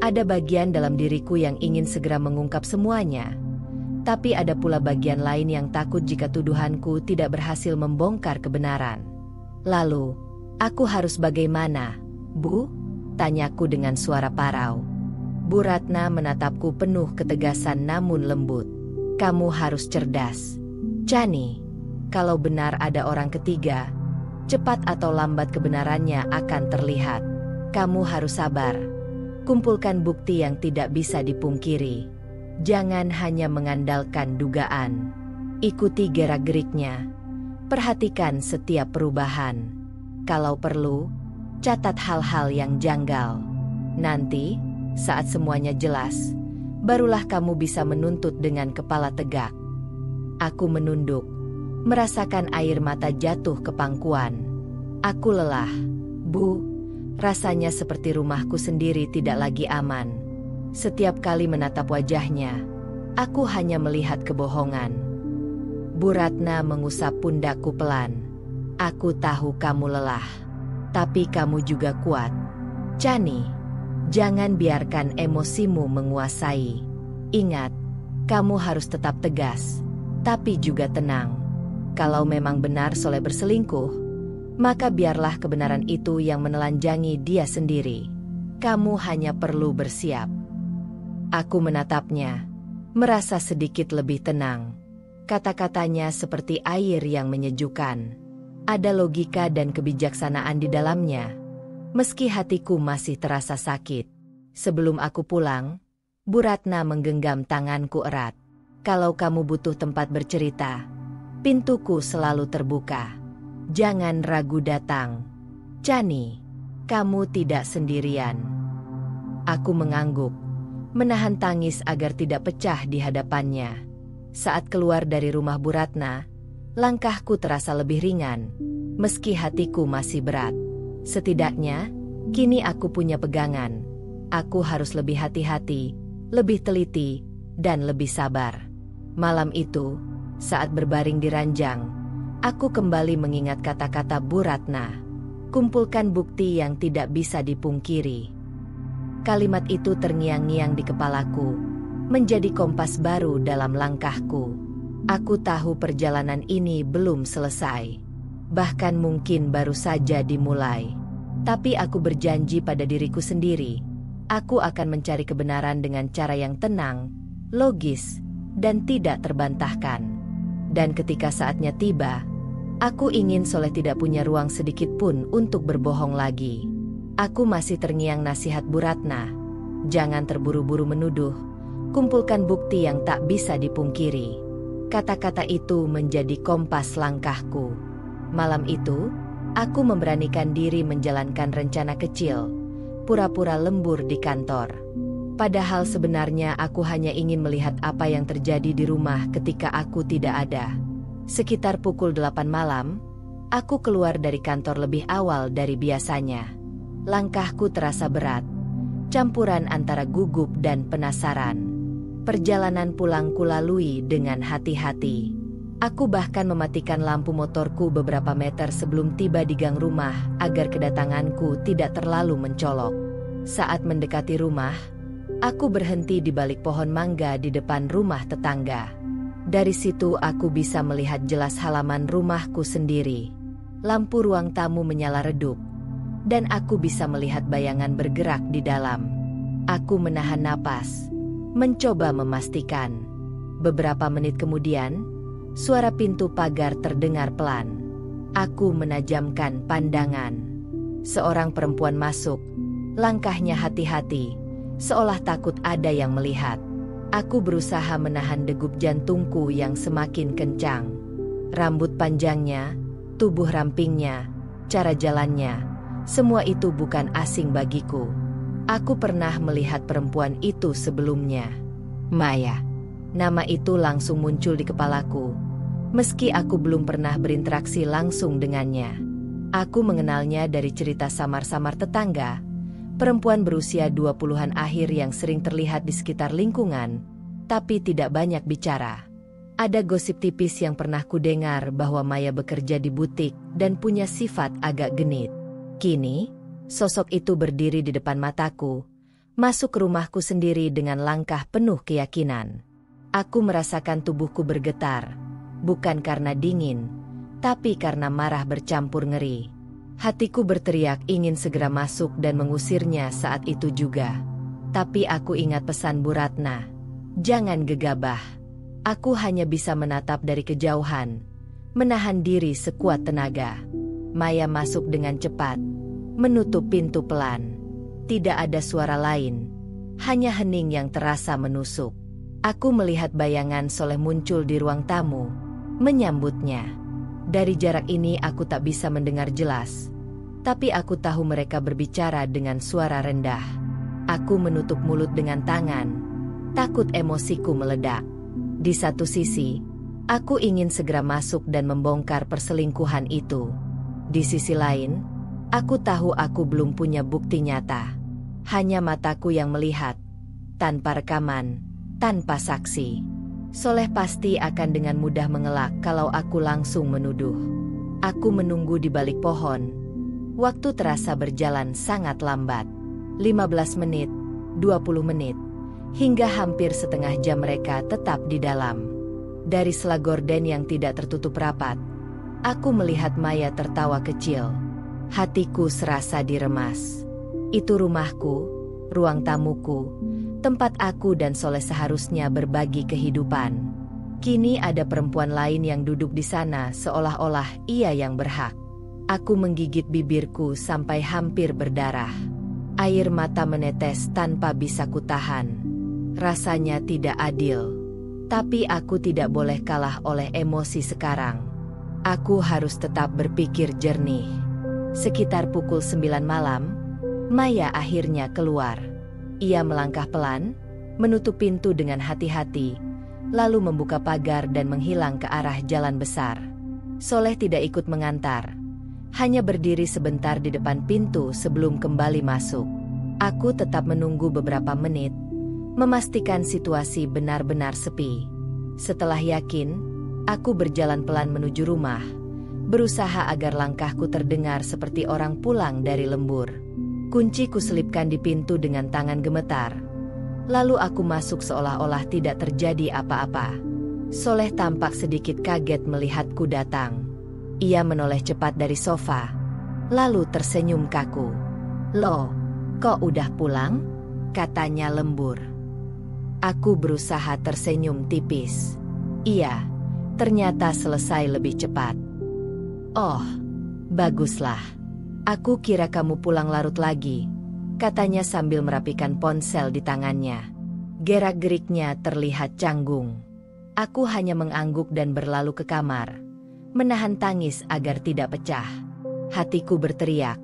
Ada bagian dalam diriku yang ingin segera mengungkap semuanya, tapi ada pula bagian lain yang takut jika tuduhanku tidak berhasil membongkar kebenaran. "Lalu, aku harus bagaimana, Bu?" tanyaku dengan suara parau. Bu Ratna menatapku penuh ketegasan namun lembut. "Kamu harus cerdas, Chani. Kalau benar ada orang ketiga, cepat atau lambat kebenarannya akan terlihat. Kamu harus sabar. Kumpulkan bukti yang tidak bisa dipungkiri. Jangan hanya mengandalkan dugaan. Ikuti gerak-geriknya. Perhatikan setiap perubahan. Kalau perlu, catat hal-hal yang janggal. Nanti, saat semuanya jelas, barulah kamu bisa menuntut dengan kepala tegak." Aku menunduk, merasakan air mata jatuh ke pangkuan. "Aku lelah, Bu. Rasanya seperti rumahku sendiri tidak lagi aman. Setiap kali menatap wajahnya, aku hanya melihat kebohongan." Bu Ratna mengusap pundakku pelan. "Aku tahu kamu lelah, tapi kamu juga kuat. Chani, jangan biarkan emosimu menguasai. Ingat, kamu harus tetap tegas, tapi juga tenang. Kalau memang benar Soleh berselingkuh, maka biarlah kebenaran itu yang menelanjangi dia sendiri. Kamu hanya perlu bersiap." Aku menatapnya, merasa sedikit lebih tenang. Kata-katanya seperti air yang menyejukkan. Ada logika dan kebijaksanaan di dalamnya, meski hatiku masih terasa sakit. Sebelum aku pulang, Bu Ratna menggenggam tanganku erat. "Kalau kamu butuh tempat bercerita, pintuku selalu terbuka. Jangan ragu datang. Chani, kamu tidak sendirian." Aku mengangguk, menahan tangis agar tidak pecah di hadapannya. Saat keluar dari rumah Bu Ratna, langkahku terasa lebih ringan, meski hatiku masih berat. Setidaknya, kini aku punya pegangan. Aku harus lebih hati-hati, lebih teliti, dan lebih sabar. Malam itu, saat berbaring di ranjang, aku kembali mengingat kata-kata Bu Ratna. "Kumpulkan bukti yang tidak bisa dipungkiri." Kalimat itu terngiang-ngiang di kepalaku, menjadi kompas baru dalam langkahku. Aku tahu perjalanan ini belum selesai, bahkan mungkin baru saja dimulai. Tapi aku berjanji pada diriku sendiri, aku akan mencari kebenaran dengan cara yang tenang, logis, dan tidak terbantahkan. Dan ketika saatnya tiba, aku ingin Soleh tidak punya ruang sedikit pun untuk berbohong lagi. Aku masih terngiang nasihat Bu Ratna. Jangan terburu-buru menuduh, kumpulkan bukti yang tak bisa dipungkiri. Kata-kata itu menjadi kompas langkahku. Malam itu, aku memberanikan diri menjalankan rencana kecil, pura-pura lembur di kantor. Padahal sebenarnya aku hanya ingin melihat apa yang terjadi di rumah ketika aku tidak ada. Sekitar pukul 8 malam, aku keluar dari kantor lebih awal dari biasanya. Langkahku terasa berat, campuran antara gugup dan penasaran. Perjalanan pulang kulalui dengan hati-hati. Aku bahkan mematikan lampu motorku beberapa meter sebelum tiba di gang rumah agar kedatanganku tidak terlalu mencolok. Saat mendekati rumah, aku berhenti di balik pohon mangga di depan rumah tetangga. Dari situ aku bisa melihat jelas halaman rumahku sendiri. Lampu ruang tamu menyala redup, dan aku bisa melihat bayangan bergerak di dalam. Aku menahan napas, mencoba memastikan. Beberapa menit kemudian, suara pintu pagar terdengar pelan. Aku menajamkan pandangan. Seorang perempuan masuk, langkahnya hati-hati, seolah takut ada yang melihat. Aku berusaha menahan degup jantungku yang semakin kencang. Rambut panjangnya, tubuh rampingnya, cara jalannya, semua itu bukan asing bagiku. Aku pernah melihat perempuan itu sebelumnya. Maya. Nama itu langsung muncul di kepalaku, meski aku belum pernah berinteraksi langsung dengannya. Aku mengenalnya dari cerita samar-samar tetangga, perempuan berusia 20-an akhir yang sering terlihat di sekitar lingkungan, tapi tidak banyak bicara. Ada gosip tipis yang pernah kudengar bahwa Maya bekerja di butik dan punya sifat agak genit. Kini, sosok itu berdiri di depan mataku, masuk ke rumahku sendiri dengan langkah penuh keyakinan. Aku merasakan tubuhku bergetar, bukan karena dingin, tapi karena marah bercampur ngeri. Hatiku berteriak ingin segera masuk dan mengusirnya saat itu juga. Tapi aku ingat pesan Bu Ratna, jangan gegabah. Aku hanya bisa menatap dari kejauhan, menahan diri sekuat tenaga. Maya masuk dengan cepat, menutup pintu pelan. Tidak ada suara lain, hanya hening yang terasa menusuk. Aku melihat bayangan Soleh muncul di ruang tamu, menyambutnya. Dari jarak ini aku tak bisa mendengar jelas, tapi aku tahu mereka berbicara dengan suara rendah. Aku menutup mulut dengan tangan, takut emosiku meledak. Di satu sisi, aku ingin segera masuk dan membongkar perselingkuhan itu. Di sisi lain, aku tahu aku belum punya bukti nyata. Hanya mataku yang melihat, tanpa rekaman, tanpa saksi. Soleh pasti akan dengan mudah mengelak kalau aku langsung menuduh. Aku menunggu di balik pohon. Waktu terasa berjalan sangat lambat. 15 menit, 20 menit, hingga hampir setengah jam mereka tetap di dalam. Dari sela gorden yang tidak tertutup rapat, aku melihat Maya tertawa kecil. Hatiku serasa diremas. Itu rumahku, ruang tamuku, tempat aku dan Soleh seharusnya berbagi kehidupan. Kini ada perempuan lain yang duduk di sana seolah-olah ia yang berhak. Aku menggigit bibirku sampai hampir berdarah. Air mata menetes tanpa bisa kutahan. Rasanya tidak adil. Tapi aku tidak boleh kalah oleh emosi sekarang. Aku harus tetap berpikir jernih. Sekitar pukul 9 malam, Maya akhirnya keluar. Ia melangkah pelan, menutup pintu dengan hati-hati, lalu membuka pagar dan menghilang ke arah jalan besar. Soleh tidak ikut mengantar, hanya berdiri sebentar di depan pintu sebelum kembali masuk. Aku tetap menunggu beberapa menit, memastikan situasi benar-benar sepi. Setelah yakin, aku berjalan pelan menuju rumah, berusaha agar langkahku terdengar seperti orang pulang dari lembur. Kunci kuselipkan di pintu dengan tangan gemetar. Lalu aku masuk seolah-olah tidak terjadi apa-apa. Soleh tampak sedikit kaget melihatku datang. Ia menoleh cepat dari sofa, lalu tersenyum kaku. "Loh, kok udah pulang?" katanya lembur. Aku berusaha tersenyum tipis. "Iya, ternyata selesai lebih cepat." "Oh, baguslah. Aku kira kamu pulang larut lagi," katanya sambil merapikan ponsel di tangannya. Gerak-geriknya terlihat canggung. Aku hanya mengangguk dan berlalu ke kamar, menahan tangis agar tidak pecah. Hatiku berteriak,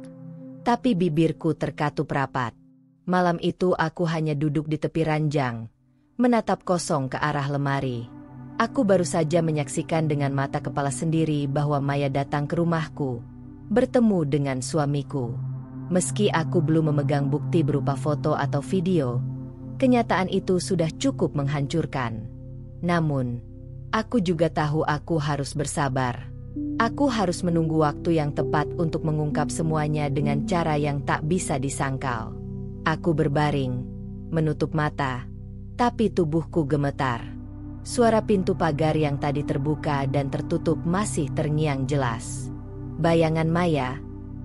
tapi bibirku terkatup rapat. Malam itu aku hanya duduk di tepi ranjang, menatap kosong ke arah lemari. Aku baru saja menyaksikan dengan mata kepala sendiri bahwa Maya datang ke rumahku, bertemu dengan suamiku. Meski aku belum memegang bukti berupa foto atau video, kenyataan itu sudah cukup menghancurkan. Namun, aku juga tahu aku harus bersabar. Aku harus menunggu waktu yang tepat untuk mengungkap semuanya dengan cara yang tak bisa disangkal. Aku berbaring, menutup mata, tapi tubuhku gemetar. Suara pintu pagar yang tadi terbuka dan tertutup masih terngiang jelas. Bayangan Maya,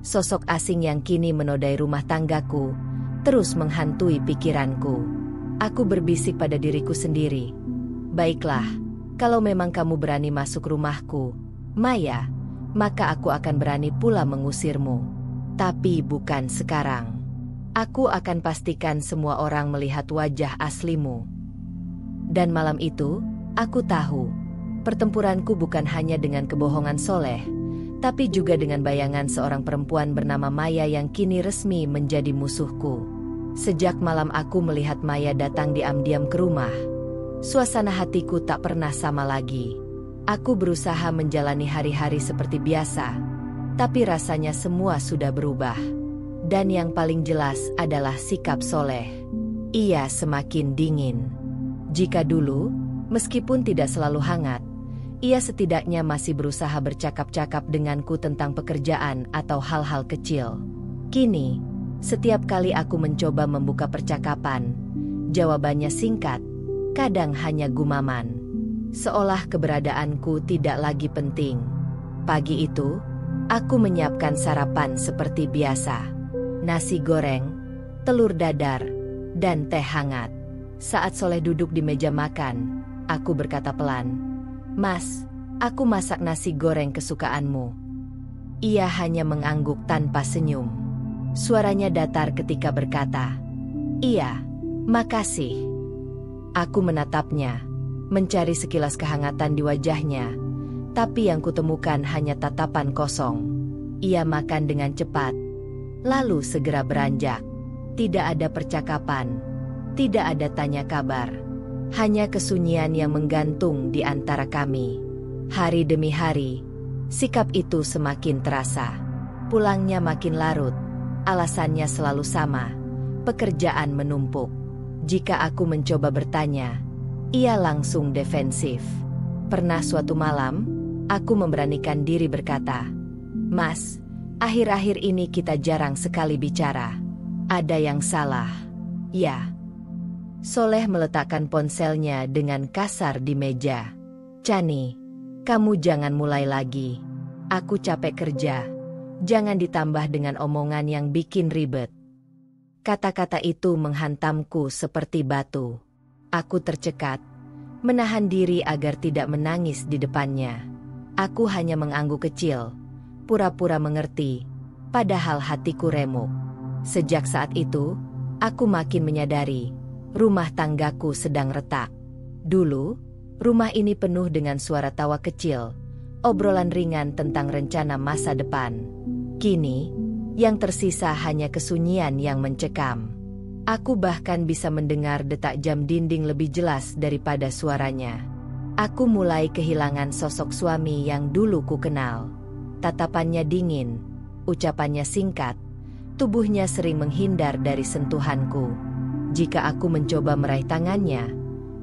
sosok asing yang kini menodai rumah tanggaku, terus menghantui pikiranku. Aku berbisik pada diriku sendiri. "Baiklah, kalau memang kamu berani masuk rumahku, Maya, maka aku akan berani pula mengusirmu. Tapi bukan sekarang. Aku akan pastikan semua orang melihat wajah aslimu." Dan malam itu, aku tahu, pertempuranku bukan hanya dengan kebohongan Soleh, tapi juga dengan bayangan seorang perempuan bernama Maya yang kini resmi menjadi musuhku. Sejak malam aku melihat Maya datang diam-diam ke rumah, suasana hatiku tak pernah sama lagi. Aku berusaha menjalani hari-hari seperti biasa, tapi rasanya semua sudah berubah. Dan yang paling jelas adalah sikap Soleh. Ia semakin dingin. Jika dulu, meskipun tidak selalu hangat, ia setidaknya masih berusaha bercakap-cakap denganku tentang pekerjaan atau hal-hal kecil. Kini, setiap kali aku mencoba membuka percakapan, jawabannya singkat, kadang hanya gumaman. Seolah keberadaanku tidak lagi penting. Pagi itu, aku menyiapkan sarapan seperti biasa. Nasi goreng, telur dadar, dan teh hangat. Saat Soleh duduk di meja makan, aku berkata pelan, "Mas, aku masak nasi goreng kesukaanmu." Ia hanya mengangguk tanpa senyum. Suaranya datar ketika berkata, "Iya, makasih." Aku menatapnya, mencari sekilas kehangatan di wajahnya, tapi yang kutemukan hanya tatapan kosong. Ia makan dengan cepat, lalu segera beranjak. Tidak ada percakapan. Tidak ada tanya kabar, hanya kesunyian yang menggantung di antara kami. Hari demi hari, sikap itu semakin terasa. Pulangnya makin larut, alasannya selalu sama, pekerjaan menumpuk. Jika aku mencoba bertanya, ia langsung defensif. Pernah suatu malam, aku memberanikan diri berkata, "Mas, akhir-akhir ini kita jarang sekali bicara. Ada yang salah?" "Ya." Soleh meletakkan ponselnya dengan kasar di meja. "Chani, kamu jangan mulai lagi. Aku capek kerja. Jangan ditambah dengan omongan yang bikin ribet." Kata-kata itu menghantamku seperti batu. Aku tercekat, menahan diri agar tidak menangis di depannya. Aku hanya mengangguk kecil, pura-pura mengerti, padahal hatiku remuk. Sejak saat itu, aku makin menyadari rumah tanggaku sedang retak. Dulu, rumah ini penuh dengan suara tawa kecil, obrolan ringan tentang rencana masa depan. Kini, yang tersisa hanya kesunyian yang mencekam. Aku bahkan bisa mendengar detak jam dinding lebih jelas daripada suaranya. Aku mulai kehilangan sosok suami yang dulu ku kenal. Tatapannya dingin, ucapannya singkat, tubuhnya sering menghindar dari sentuhanku. Jika aku mencoba meraih tangannya,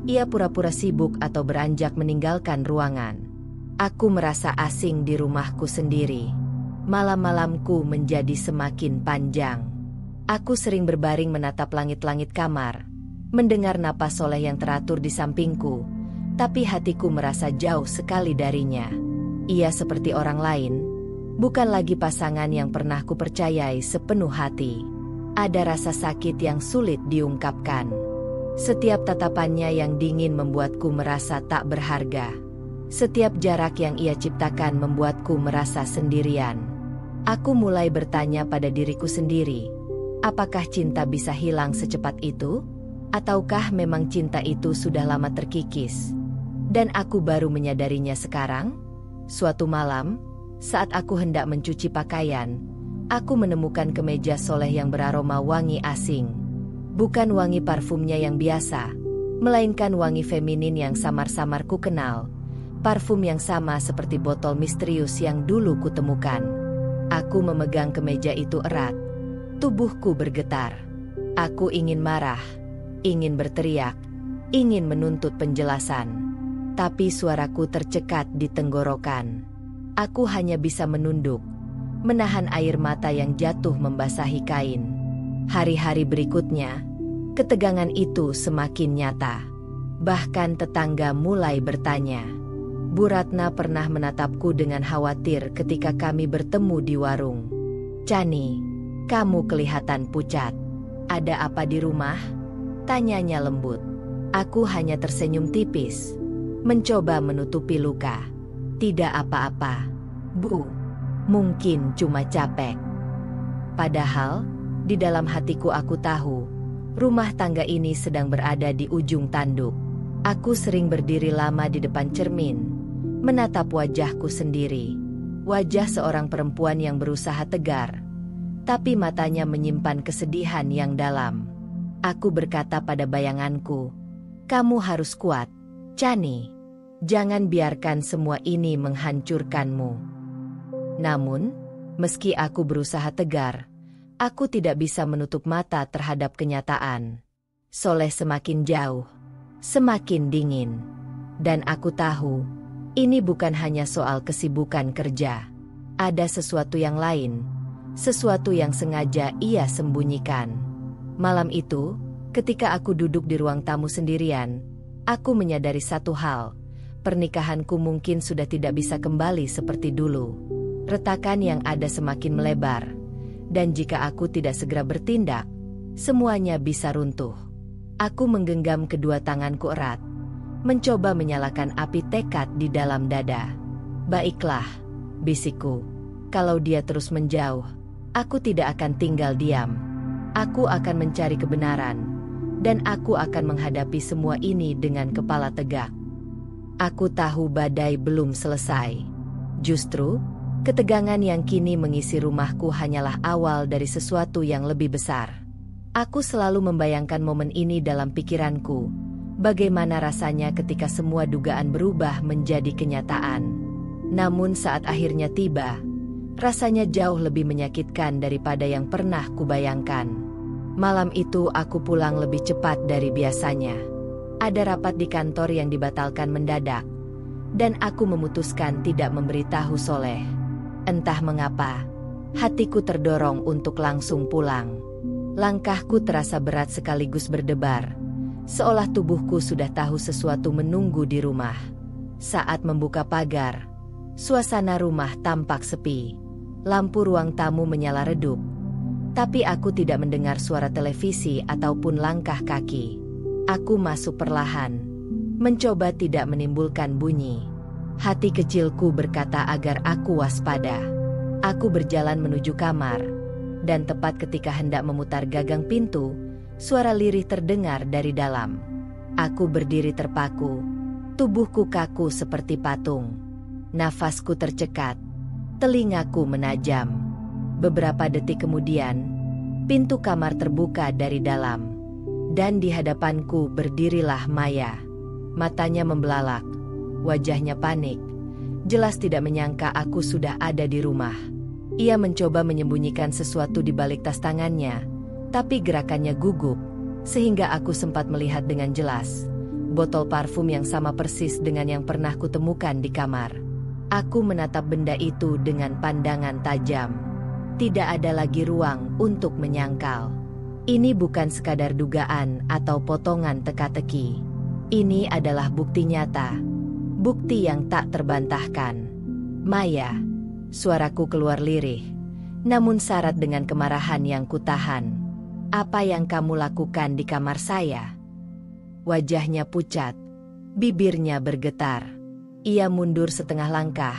ia pura-pura sibuk atau beranjak meninggalkan ruangan. Aku merasa asing di rumahku sendiri. Malam-malamku menjadi semakin panjang. Aku sering berbaring menatap langit-langit kamar, mendengar napas Soleh yang teratur di sampingku, tapi hatiku merasa jauh sekali darinya. Ia seperti orang lain, Bukan lagi pasangan yang pernah kupercayai sepenuh hati. Ada rasa sakit yang sulit diungkapkan. Setiap tatapannya yang dingin membuatku merasa tak berharga. Setiap jarak yang ia ciptakan membuatku merasa sendirian. Aku mulai bertanya pada diriku sendiri, apakah cinta bisa hilang secepat itu? Ataukah memang cinta itu sudah lama terkikis? Dan aku baru menyadarinya sekarang? Suatu malam, saat aku hendak mencuci pakaian, aku menemukan kemeja soleh yang beraroma wangi asing. Bukan wangi parfumnya yang biasa, melainkan wangi feminin yang samar-samar ku kenal. Parfum yang sama seperti botol misterius yang dulu kutemukan. Aku memegang kemeja itu erat. Tubuhku bergetar. Aku ingin marah, ingin berteriak, ingin menuntut penjelasan. Tapi suaraku tercekat di tenggorokan. Aku hanya bisa menunduk, menahan air mata yang jatuh membasahi kain. Hari-hari berikutnya, ketegangan itu semakin nyata. Bahkan tetangga mulai bertanya. Bu Ratna pernah menatapku dengan khawatir ketika kami bertemu di warung. "Chani, kamu kelihatan pucat. Ada apa di rumah?" tanyanya lembut. Aku hanya tersenyum tipis, mencoba menutupi luka. "Tidak apa-apa, Bu. Mungkin cuma capek." Padahal, di dalam hatiku aku tahu, rumah tangga ini sedang berada di ujung tanduk. Aku sering berdiri lama di depan cermin, menatap wajahku sendiri. Wajah seorang perempuan yang berusaha tegar, tapi matanya menyimpan kesedihan yang dalam. Aku berkata pada bayanganku, "Kamu harus kuat, Chani. Jangan biarkan semua ini menghancurkanmu." Namun, meski aku berusaha tegar, aku tidak bisa menutup mata terhadap kenyataan. Soleh semakin jauh, semakin dingin. Dan aku tahu, ini bukan hanya soal kesibukan kerja. Ada sesuatu yang lain, sesuatu yang sengaja ia sembunyikan. Malam itu, ketika aku duduk di ruang tamu sendirian, aku menyadari satu hal. Pernikahanku mungkin sudah tidak bisa kembali seperti dulu. Retakan yang ada semakin melebar, dan jika aku tidak segera bertindak, semuanya bisa runtuh. Aku menggenggam kedua tanganku erat, mencoba menyalakan api tekad di dalam dada. "Baiklah," bisikku, "kalau dia terus menjauh, aku tidak akan tinggal diam. Aku akan mencari kebenaran, dan aku akan menghadapi semua ini dengan kepala tegak." Aku tahu badai belum selesai. Justru, ketegangan yang kini mengisi rumahku hanyalah awal dari sesuatu yang lebih besar. Aku selalu membayangkan momen ini dalam pikiranku. Bagaimana rasanya ketika semua dugaan berubah menjadi kenyataan. Namun saat akhirnya tiba, rasanya jauh lebih menyakitkan daripada yang pernah kubayangkan. Malam itu aku pulang lebih cepat dari biasanya. Ada rapat di kantor yang dibatalkan mendadak, dan aku memutuskan tidak memberitahu Soleh. Entah mengapa, hatiku terdorong untuk langsung pulang. Langkahku terasa berat sekaligus berdebar, seolah tubuhku sudah tahu sesuatu menunggu di rumah. Saat membuka pagar, suasana rumah tampak sepi. Lampu ruang tamu menyala redup, tapi aku tidak mendengar suara televisi ataupun langkah kaki. Aku masuk perlahan, mencoba tidak menimbulkan bunyi. Hati kecilku berkata agar aku waspada. Aku berjalan menuju kamar, dan tepat ketika hendak memutar gagang pintu, suara lirih terdengar dari dalam. Aku berdiri terpaku, tubuhku kaku seperti patung. Nafasku tercekat, telingaku menajam. Beberapa detik kemudian, pintu kamar terbuka dari dalam. Dan di hadapanku berdirilah Maya. Matanya membelalak, wajahnya panik. Jelas tidak menyangka aku sudah ada di rumah. Ia mencoba menyembunyikan sesuatu di balik tas tangannya, tapi gerakannya gugup, sehingga aku sempat melihat dengan jelas botol parfum yang sama persis dengan yang pernah kutemukan di kamar. Aku menatap benda itu dengan pandangan tajam. Tidak ada lagi ruang untuk menyangkal. Ini bukan sekadar dugaan atau potongan teka-teki. Ini adalah bukti nyata, bukti yang tak terbantahkan. "Maya, Suaraku keluar lirih, namun syarat dengan kemarahan yang kutahan. Apa yang kamu lakukan di kamar saya? Wajahnya pucat, bibirnya bergetar. Ia mundur setengah langkah,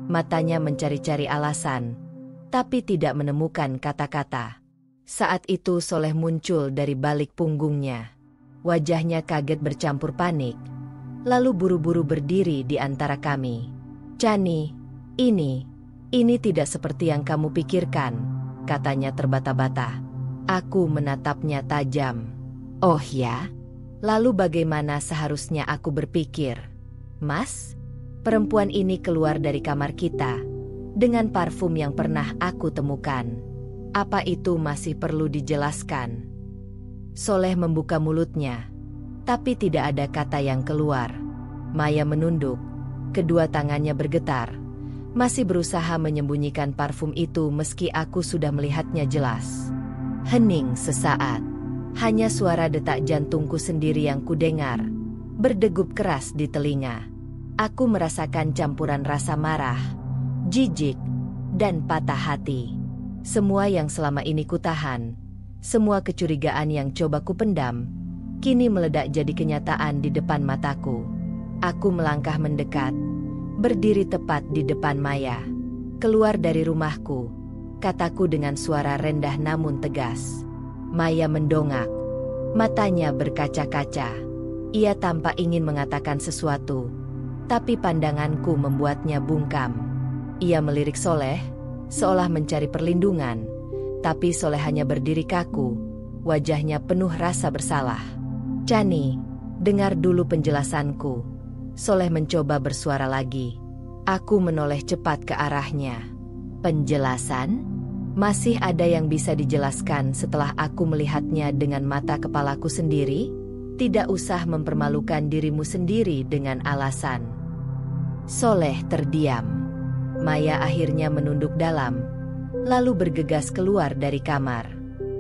matanya mencari-cari alasan, tapi tidak menemukan kata-kata. Saat itu Soleh muncul dari balik punggungnya. Wajahnya kaget bercampur panik, lalu buru-buru berdiri di antara kami. "Chani, ini tidak seperti yang kamu pikirkan," katanya terbata-bata. Aku menatapnya tajam. "Oh ya? Lalu bagaimana seharusnya aku berpikir?" "Mas, perempuan ini keluar dari kamar kita dengan parfum yang pernah aku temukan. Apa itu masih perlu dijelaskan?" Soleh membuka mulutnya, tapi tidak ada kata yang keluar. Maya menunduk, kedua tangannya bergetar, masih berusaha menyembunyikan parfum itu meski aku sudah melihatnya jelas. Hening sesaat, hanya suara detak jantungku sendiri yang kudengar, berdegup keras di telinga. Aku merasakan campuran rasa marah, jijik, dan patah hati. Semua yang selama ini kutahan, semua kecurigaan yang coba kupendam, kini meledak jadi kenyataan di depan mataku. Aku melangkah mendekat, berdiri tepat di depan Maya. "Keluar dari rumahku," kataku dengan suara rendah namun tegas. Maya mendongak, matanya berkaca-kaca. Ia tampak ingin mengatakan sesuatu, tapi pandanganku membuatnya bungkam. Ia melirik Soleh, seolah mencari perlindungan, tapi Soleh hanya berdiri kaku, wajahnya penuh rasa bersalah. "Chani, dengar dulu penjelasanku." Soleh mencoba bersuara lagi. Aku menoleh cepat ke arahnya. "Penjelasan? Masih ada yang bisa dijelaskan setelah aku melihatnya dengan mata kepalaku sendiri? Tidak usah mempermalukan dirimu sendiri dengan alasan." Soleh terdiam. Maya akhirnya menunduk dalam, lalu bergegas keluar dari kamar.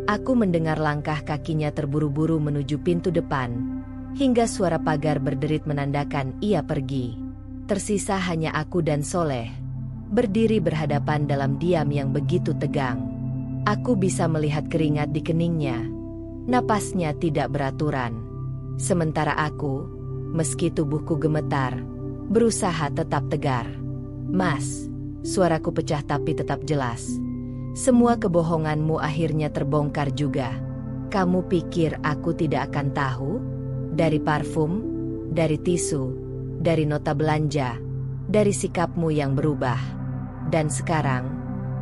Aku mendengar langkah kakinya terburu-buru menuju pintu depan, hingga suara pagar berderit menandakan ia pergi. Tersisa hanya aku dan Soleh, berdiri berhadapan dalam diam yang begitu tegang. Aku bisa melihat keringat di keningnya, napasnya tidak beraturan. Sementara aku, meski tubuhku gemetar, berusaha tetap tegar. "Mas," suaraku pecah tapi tetap jelas. "Semua kebohonganmu akhirnya terbongkar juga. Kamu pikir aku tidak akan tahu? Dari parfum, dari tisu, dari nota belanja, dari sikapmu yang berubah. Dan sekarang,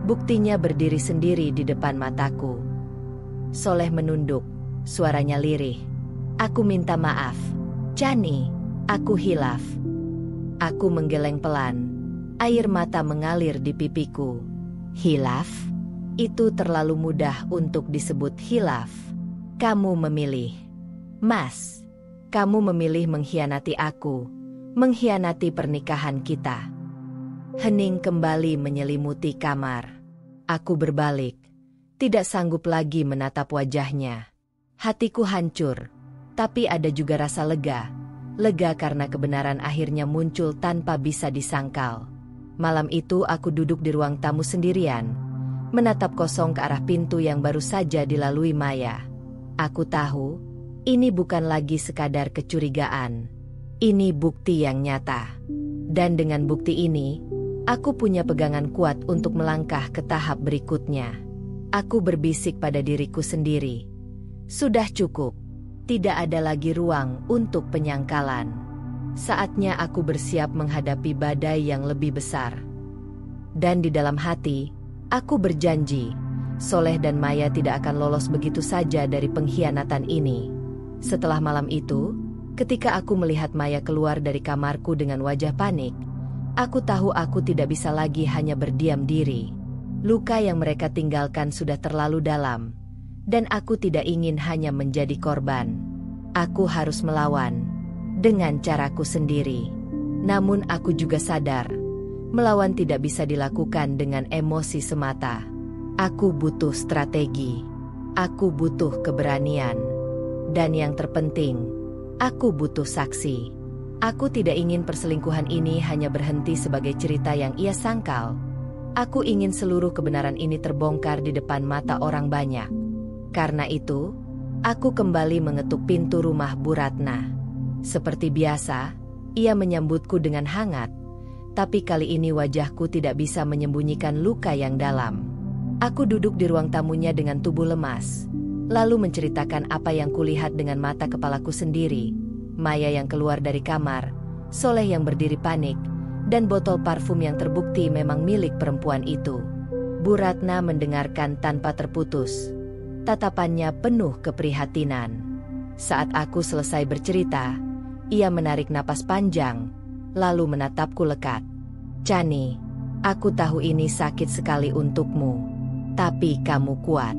buktinya berdiri sendiri di depan mataku." Soleh menunduk, suaranya lirih. "Aku minta maaf, Chani, aku hilaf." Aku menggeleng pelan, air mata mengalir di pipiku. "Hilaf? Itu terlalu mudah untuk disebut hilaf. Kamu memilih. Mas, kamu memilih mengkhianati aku, mengkhianati pernikahan kita." Hening kembali menyelimuti kamar. Aku berbalik, tidak sanggup lagi menatap wajahnya. Hatiku hancur, tapi ada juga rasa lega. Lega karena kebenaran akhirnya muncul tanpa bisa disangkal. Malam itu aku duduk di ruang tamu sendirian, menatap kosong ke arah pintu yang baru saja dilalui Maya. Aku tahu, ini bukan lagi sekadar kecurigaan. Ini bukti yang nyata. Dan dengan bukti ini, aku punya pegangan kuat untuk melangkah ke tahap berikutnya. Aku berbisik pada diriku sendiri. Sudah cukup. Tidak ada lagi ruang untuk penyangkalan. Saatnya aku bersiap menghadapi badai yang lebih besar. Dan di dalam hati, aku berjanji, Soleh dan Maya tidak akan lolos begitu saja dari pengkhianatan ini. Setelah malam itu, ketika aku melihat Maya keluar dari kamarku dengan wajah panik, aku tahu aku tidak bisa lagi hanya berdiam diri. Luka yang mereka tinggalkan sudah terlalu dalam, dan aku tidak ingin hanya menjadi korban. Aku harus melawan dengan caraku sendiri. Namun aku juga sadar, melawan tidak bisa dilakukan dengan emosi semata. Aku butuh strategi. Aku butuh keberanian. Dan yang terpenting, aku butuh saksi. Aku tidak ingin perselingkuhan ini hanya berhenti sebagai cerita yang ia sangkal, Aku ingin seluruh kebenaran ini terbongkar di depan mata orang banyak. Karena itu, aku kembali mengetuk pintu rumah Bu Ratna. Seperti biasa, ia menyambutku dengan hangat, tapi kali ini wajahku tidak bisa menyembunyikan luka yang dalam. Aku duduk di ruang tamunya dengan tubuh lemas, lalu menceritakan apa yang kulihat dengan mata kepalaku sendiri. Maya yang keluar dari kamar, Soleh yang berdiri panik, dan botol parfum yang terbukti memang milik perempuan itu. Bu Ratna mendengarkan tanpa terputus. Tatapannya penuh keprihatinan. Saat aku selesai bercerita, ia menarik napas panjang, lalu menatapku lekat. "Chani, aku tahu ini sakit sekali untukmu, tapi kamu kuat.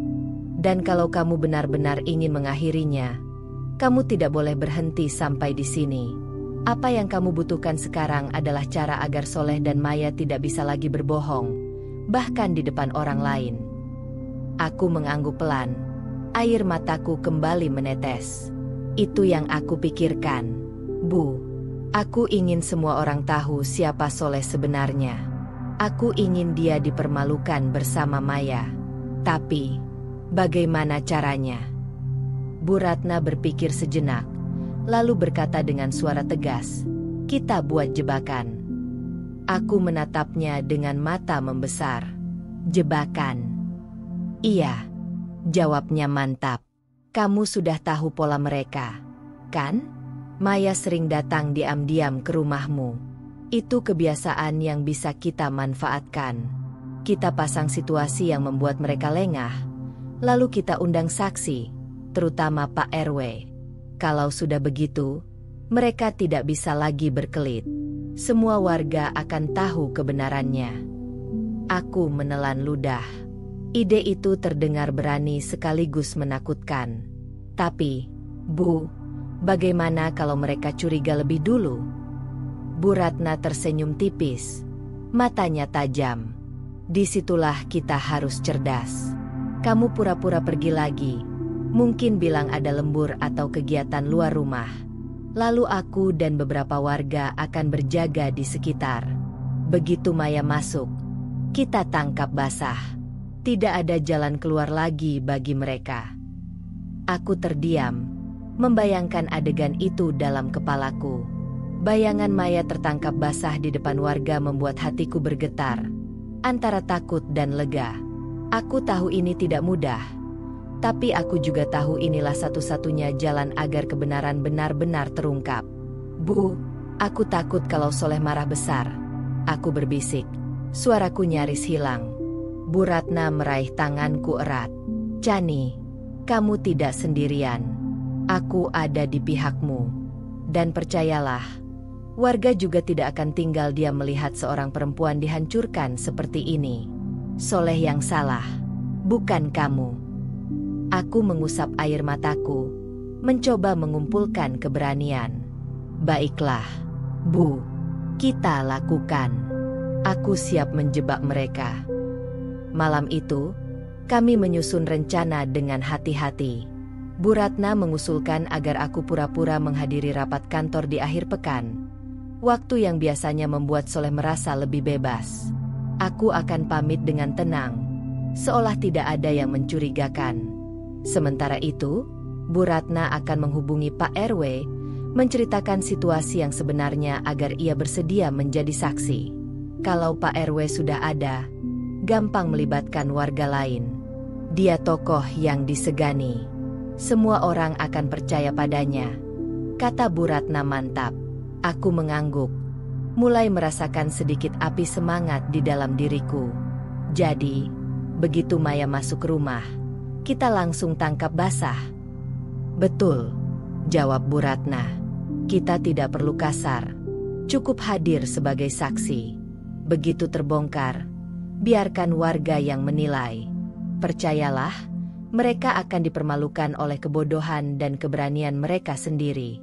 Dan kalau kamu benar-benar ingin mengakhirinya, kamu tidak boleh berhenti sampai di sini. Apa yang kamu butuhkan sekarang adalah cara agar Soleh dan Maya tidak bisa lagi berbohong, bahkan di depan orang lain." Aku mengangguk pelan. Air mataku kembali menetes. "Itu yang aku pikirkan, Bu. Aku ingin semua orang tahu siapa Soleh sebenarnya. Aku ingin dia dipermalukan bersama Maya. Tapi, bagaimana caranya?" Bu Ratna berpikir sejenak, lalu berkata dengan suara tegas, "Kita buat jebakan." Aku menatapnya dengan mata membesar. "Jebakan?" "Iya," jawabnya mantap. "Kamu sudah tahu pola mereka, kan? Maya sering datang diam-diam ke rumahmu. Itu kebiasaan yang bisa kita manfaatkan. Kita pasang situasi yang membuat mereka lengah, lalu kita undang saksi, terutama Pak RW. Kalau sudah begitu, mereka tidak bisa lagi berkelit. Semua warga akan tahu kebenarannya." Aku menelan ludah. Ide itu terdengar berani sekaligus menakutkan. "Tapi, Bu, bagaimana kalau mereka curiga lebih dulu?" Bu Ratna tersenyum tipis. Matanya tajam. "Disitulah kita harus cerdas. Kamu pura-pura pergi lagi. Mungkin bilang ada lembur atau kegiatan luar rumah. Lalu aku dan beberapa warga akan berjaga di sekitar. Begitu Maya masuk, kita tangkap basah. Tidak ada jalan keluar lagi bagi mereka." Aku terdiam, membayangkan adegan itu dalam kepalaku. Bayangan Maya tertangkap basah di depan warga membuat hatiku bergetar, antara takut dan lega. Aku tahu ini tidak mudah, tapi aku juga tahu inilah satu-satunya jalan agar kebenaran benar-benar terungkap. "Bu, aku takut kalau Soleh marah besar," aku berbisik. Suaraku nyaris hilang. Bu Ratna meraih tanganku erat. "Chani, kamu tidak sendirian. Aku ada di pihakmu. Dan percayalah, warga juga tidak akan tinggal diam melihat seorang perempuan dihancurkan seperti ini. Soleh yang salah, bukan kamu." Aku mengusap air mataku, mencoba mengumpulkan keberanian. "Baiklah, Bu, kita lakukan. Aku siap menjebak mereka." Malam itu, kami menyusun rencana dengan hati-hati. Bu Ratna mengusulkan agar aku pura-pura menghadiri rapat kantor di akhir pekan, waktu yang biasanya membuat Soleh merasa lebih bebas. Aku akan pamit dengan tenang, seolah tidak ada yang mencurigakan. Sementara itu, Bu Ratna akan menghubungi Pak RW, menceritakan situasi yang sebenarnya agar ia bersedia menjadi saksi. Kalau Pak RW sudah ada, gampang melibatkan warga lain. Dia tokoh yang disegani. Semua orang akan percaya padanya, kata Bu Ratna mantap. Aku mengangguk, mulai merasakan sedikit api semangat di dalam diriku. Jadi, begitu Maya masuk rumah, kita langsung tangkap basah. "Betul," jawab Bu Ratna. "Kita tidak perlu kasar, cukup hadir sebagai saksi. Begitu terbongkar, biarkan warga yang menilai. Percayalah, mereka akan dipermalukan oleh kebodohan dan keberanian mereka sendiri."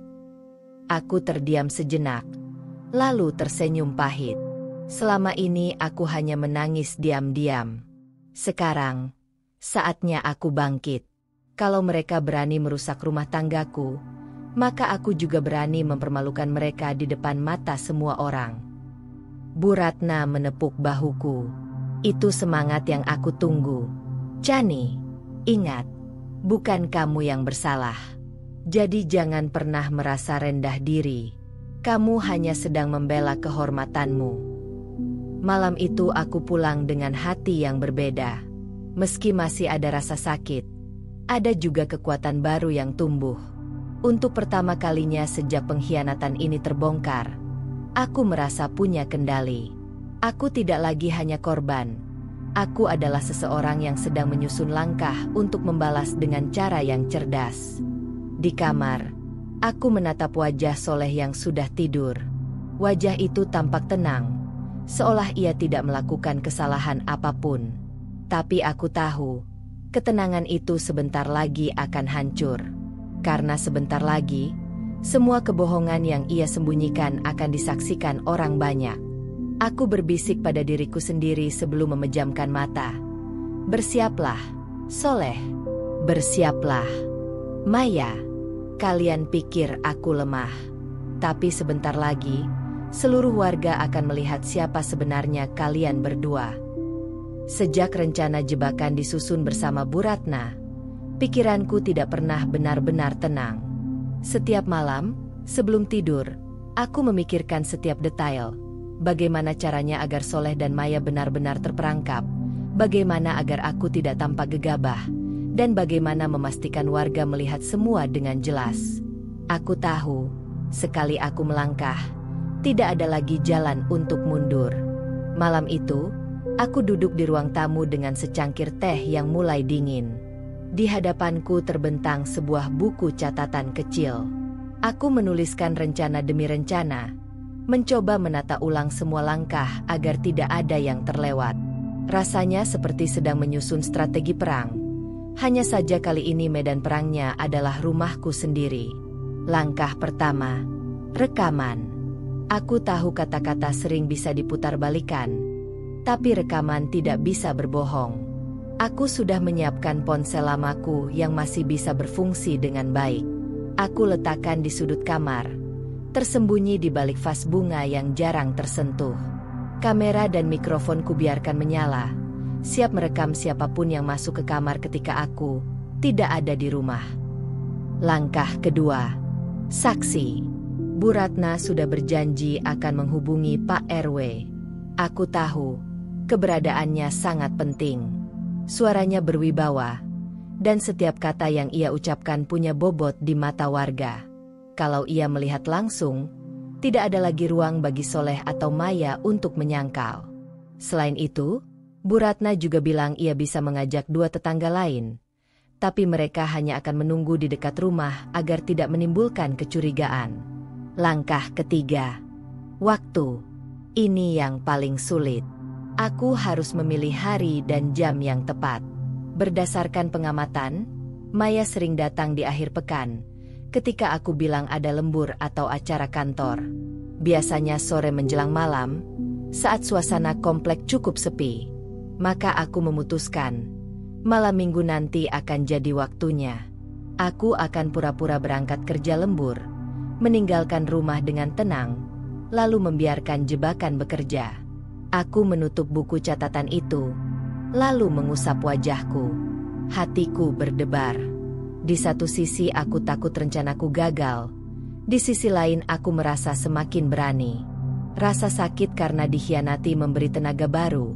Aku terdiam sejenak, lalu tersenyum pahit. Selama ini aku hanya menangis diam-diam. Sekarang, saatnya aku bangkit. Kalau mereka berani merusak rumah tanggaku, maka aku juga berani mempermalukan mereka di depan mata semua orang. Bu Ratna menepuk bahuku. Itu semangat yang aku tunggu. Chani, ingat, bukan kamu yang bersalah. Jadi jangan pernah merasa rendah diri. Kamu hanya sedang membela kehormatanmu. Malam itu aku pulang dengan hati yang berbeda. Meski masih ada rasa sakit, ada juga kekuatan baru yang tumbuh. Untuk pertama kalinya sejak pengkhianatan ini terbongkar, aku merasa punya kendali. Aku tidak lagi hanya korban. Aku adalah seseorang yang sedang menyusun langkah untuk membalas dengan cara yang cerdas. Di kamar, aku menatap wajah Soleh yang sudah tidur. Wajah itu tampak tenang, seolah ia tidak melakukan kesalahan apapun. Tapi aku tahu, ketenangan itu sebentar lagi akan hancur. Karena sebentar lagi, semua kebohongan yang ia sembunyikan akan disaksikan orang banyak. Aku berbisik pada diriku sendiri sebelum memejamkan mata. Bersiaplah, Soleh. Bersiaplah. Maya, kalian pikir aku lemah. Tapi sebentar lagi, seluruh warga akan melihat siapa sebenarnya kalian berdua. Sejak rencana jebakan disusun bersama Bu Ratna, pikiranku tidak pernah benar-benar tenang. Setiap malam, sebelum tidur, aku memikirkan setiap detail. Bagaimana caranya agar Soleh dan Maya benar-benar terperangkap, bagaimana agar aku tidak tampak gegabah, dan bagaimana memastikan warga melihat semua dengan jelas. Aku tahu, sekali aku melangkah, tidak ada lagi jalan untuk mundur. Malam itu, aku duduk di ruang tamu dengan secangkir teh yang mulai dingin. Di hadapanku terbentang sebuah buku catatan kecil. Aku menuliskan rencana demi rencana, mencoba menata ulang semua langkah agar tidak ada yang terlewat. Rasanya seperti sedang menyusun strategi perang. Hanya saja kali ini medan perangnya adalah rumahku sendiri. Langkah pertama, rekaman. Aku tahu kata-kata sering bisa diputar-balikan, tapi rekaman tidak bisa berbohong. Aku sudah menyiapkan ponsel lamaku yang masih bisa berfungsi dengan baik. Aku letakkan di sudut kamar, tersembunyi di balik vas bunga yang jarang tersentuh. Kamera dan mikrofon kubiarkan menyala, siap merekam siapapun yang masuk ke kamar ketika aku tidak ada di rumah. Langkah kedua, saksi. Bu Ratna sudah berjanji akan menghubungi Pak RW. Aku tahu, keberadaannya sangat penting. Suaranya berwibawa, dan setiap kata yang ia ucapkan punya bobot di mata warga. Kalau ia melihat langsung, tidak ada lagi ruang bagi Soleh atau Maya untuk menyangkal. Selain itu, Bu Ratna juga bilang ia bisa mengajak dua tetangga lain. Tapi mereka hanya akan menunggu di dekat rumah agar tidak menimbulkan kecurigaan. Langkah ketiga, waktu. Ini yang paling sulit. Aku harus memilih hari dan jam yang tepat. Berdasarkan pengamatan, Maya sering datang di akhir pekan, ketika aku bilang ada lembur atau acara kantor. Biasanya sore menjelang malam, saat suasana komplek cukup sepi. Maka aku memutuskan, malam minggu nanti akan jadi waktunya. Aku akan pura-pura berangkat kerja lembur, meninggalkan rumah dengan tenang, lalu membiarkan jebakan bekerja. Aku menutup buku catatan itu, lalu mengusap wajahku. Hatiku berdebar. Di satu sisi aku takut rencanaku gagal, di sisi lain aku merasa semakin berani. Rasa sakit karena dikhianati memberi tenaga baru.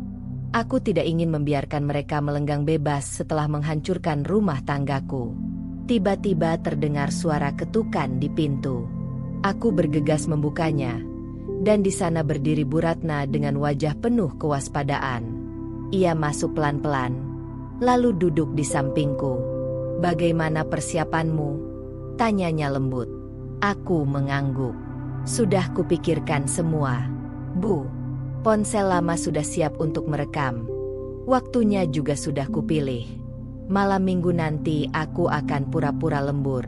Aku tidak ingin membiarkan mereka melenggang bebas setelah menghancurkan rumah tanggaku. Tiba-tiba terdengar suara ketukan di pintu. Aku bergegas membukanya, dan di sana berdiri Bu Ratna dengan wajah penuh kewaspadaan. Ia masuk pelan-pelan, lalu duduk di sampingku. "Bagaimana persiapanmu?" tanyanya lembut. Aku mengangguk. "Sudah kupikirkan semua, Bu. Ponsel lama sudah siap untuk merekam. Waktunya juga sudah kupilih. Malam minggu nanti aku akan pura-pura lembur.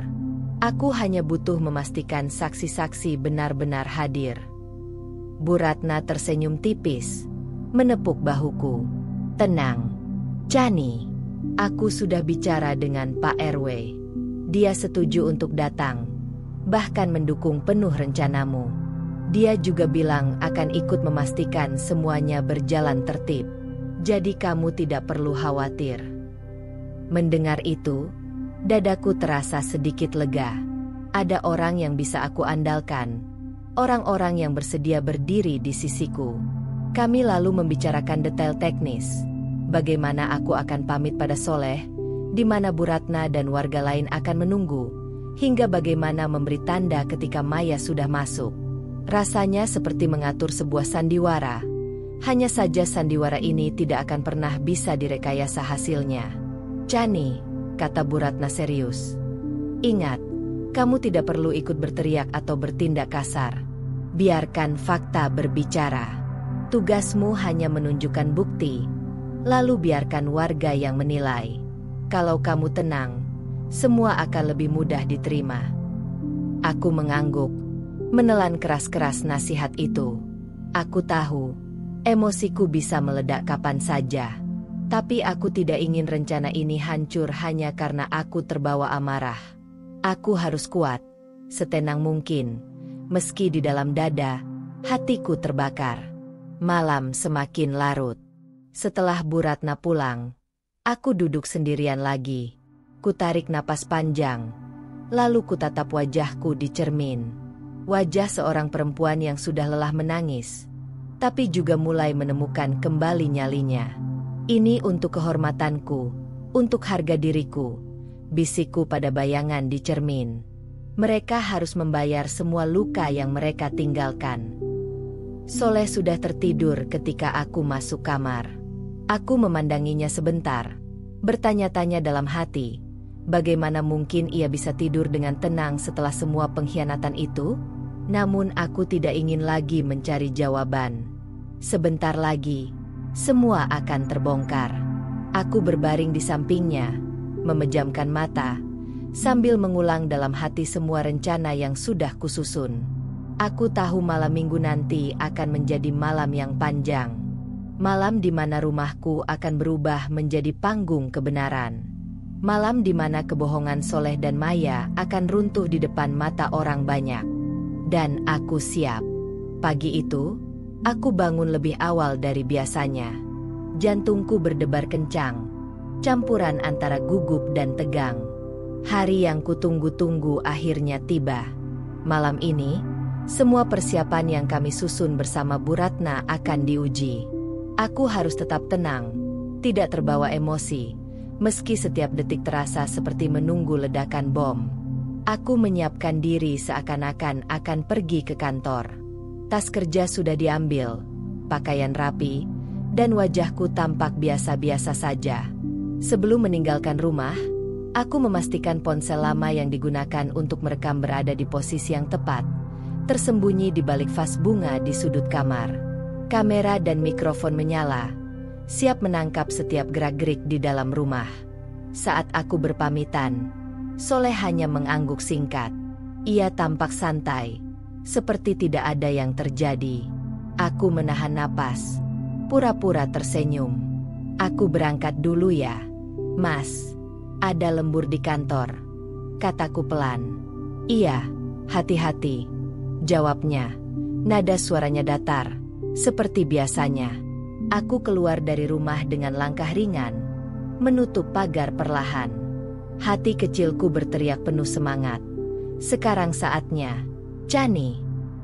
Aku hanya butuh memastikan saksi-saksi benar-benar hadir." Bu Ratna tersenyum tipis, menepuk bahuku. "Tenang, Chani. Aku sudah bicara dengan Pak RW. Dia setuju untuk datang, bahkan mendukung penuh rencanamu. Dia juga bilang akan ikut memastikan semuanya berjalan tertib. Jadi kamu tidak perlu khawatir. Mendengar itu, dadaku terasa sedikit lega. Ada orang yang bisa aku andalkan. Orang-orang yang bersedia berdiri di sisiku. Kami lalu membicarakan detail teknis. Bagaimana aku akan pamit pada Soleh, di mana Bu Ratna dan warga lain akan menunggu, hingga bagaimana memberi tanda ketika Maya sudah masuk. Rasanya seperti mengatur sebuah sandiwara. Hanya saja sandiwara ini tidak akan pernah bisa direkayasa hasilnya. "Chani," kata Bu Ratna serius. "Ingat, kamu tidak perlu ikut berteriak atau bertindak kasar. Biarkan fakta berbicara. Tugasmu hanya menunjukkan bukti, lalu biarkan warga yang menilai. Kalau kamu tenang, semua akan lebih mudah diterima." Aku mengangguk, menelan keras-keras nasihat itu. Aku tahu, emosiku bisa meledak kapan saja. Tapi aku tidak ingin rencana ini hancur hanya karena aku terbawa amarah. Aku harus kuat, setenang mungkin, meski di dalam dada, hatiku terbakar. Malam semakin larut. Setelah Bu Ratna pulang, aku duduk sendirian lagi. Kutarik napas panjang, lalu kutatap wajahku di cermin. Wajah seorang perempuan yang sudah lelah menangis, tapi juga mulai menemukan kembali nyalinya. "Ini untuk kehormatanku, untuk harga diriku," bisikku pada bayangan di cermin. Mereka harus membayar semua luka yang mereka tinggalkan. Soleh sudah tertidur ketika aku masuk kamar. Aku memandanginya sebentar, bertanya-tanya dalam hati, bagaimana mungkin ia bisa tidur dengan tenang setelah semua pengkhianatan itu? Namun aku tidak ingin lagi mencari jawaban. Sebentar lagi, semua akan terbongkar. Aku berbaring di sampingnya, memejamkan mata, sambil mengulang dalam hati semua rencana yang sudah kususun. Aku tahu malam minggu nanti akan menjadi malam yang panjang. Malam di mana rumahku akan berubah menjadi panggung kebenaran. Malam di mana kebohongan Soleh dan Maya akan runtuh di depan mata orang banyak. Dan aku siap. Pagi itu, aku bangun lebih awal dari biasanya. Jantungku berdebar kencang, campuran antara gugup dan tegang. Hari yang kutunggu-tunggu akhirnya tiba. Malam ini, semua persiapan yang kami susun bersama Bu Ratna akan diuji. Aku harus tetap tenang, tidak terbawa emosi, meski setiap detik terasa seperti menunggu ledakan bom. Aku menyiapkan diri seakan-akan akan pergi ke kantor. Tas kerja sudah diambil, pakaian rapi, dan wajahku tampak biasa-biasa saja. Sebelum meninggalkan rumah, aku memastikan ponsel lama yang digunakan untuk merekam berada di posisi yang tepat, tersembunyi di balik vas bunga di sudut kamar. Kamera dan mikrofon menyala, siap menangkap setiap gerak-gerik di dalam rumah. Saat aku berpamitan, Soleh hanya mengangguk singkat. Ia tampak santai, seperti tidak ada yang terjadi. Aku menahan napas, pura-pura tersenyum. "Aku berangkat dulu ya, Mas. Ada lembur di kantor," kataku pelan. "Iya, hati-hati," jawabnya. Nada suaranya datar, seperti biasanya. Aku keluar dari rumah dengan langkah ringan, menutup pagar perlahan. Hati kecilku berteriak penuh semangat. Sekarang saatnya, Chani.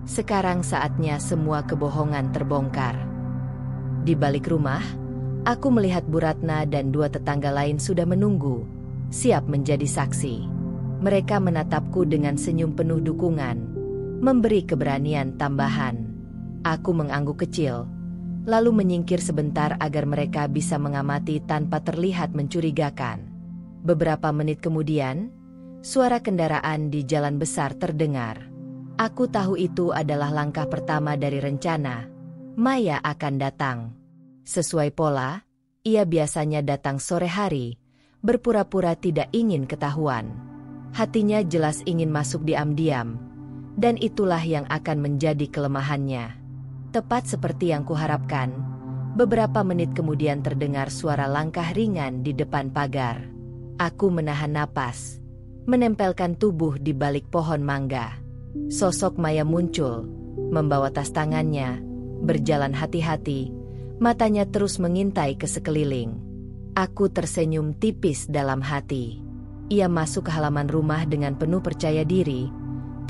Sekarang saatnya semua kebohongan terbongkar. Di balik rumah, aku melihat Bu Ratna dan dua tetangga lain sudah menunggu, siap menjadi saksi. Mereka menatapku dengan senyum penuh dukungan, memberi keberanian tambahan. Aku mengangguk kecil, lalu menyingkir sebentar agar mereka bisa mengamati tanpa terlihat mencurigakan. Beberapa menit kemudian, suara kendaraan di jalan besar terdengar. Aku tahu itu adalah langkah pertama dari rencana. Maya akan datang. Sesuai pola, ia biasanya datang sore hari, berpura-pura tidak ingin ketahuan. Hatinya jelas ingin masuk diam-diam, dan itulah yang akan menjadi kelemahannya. Tepat seperti yang kuharapkan, beberapa menit kemudian terdengar suara langkah ringan di depan pagar. Aku menahan napas, menempelkan tubuh di balik pohon mangga. Sosok Maya muncul, membawa tas tangannya, berjalan hati-hati, Matanya terus mengintai ke sekeliling. Aku tersenyum tipis dalam hati. Ia masuk ke halaman rumah dengan penuh percaya diri,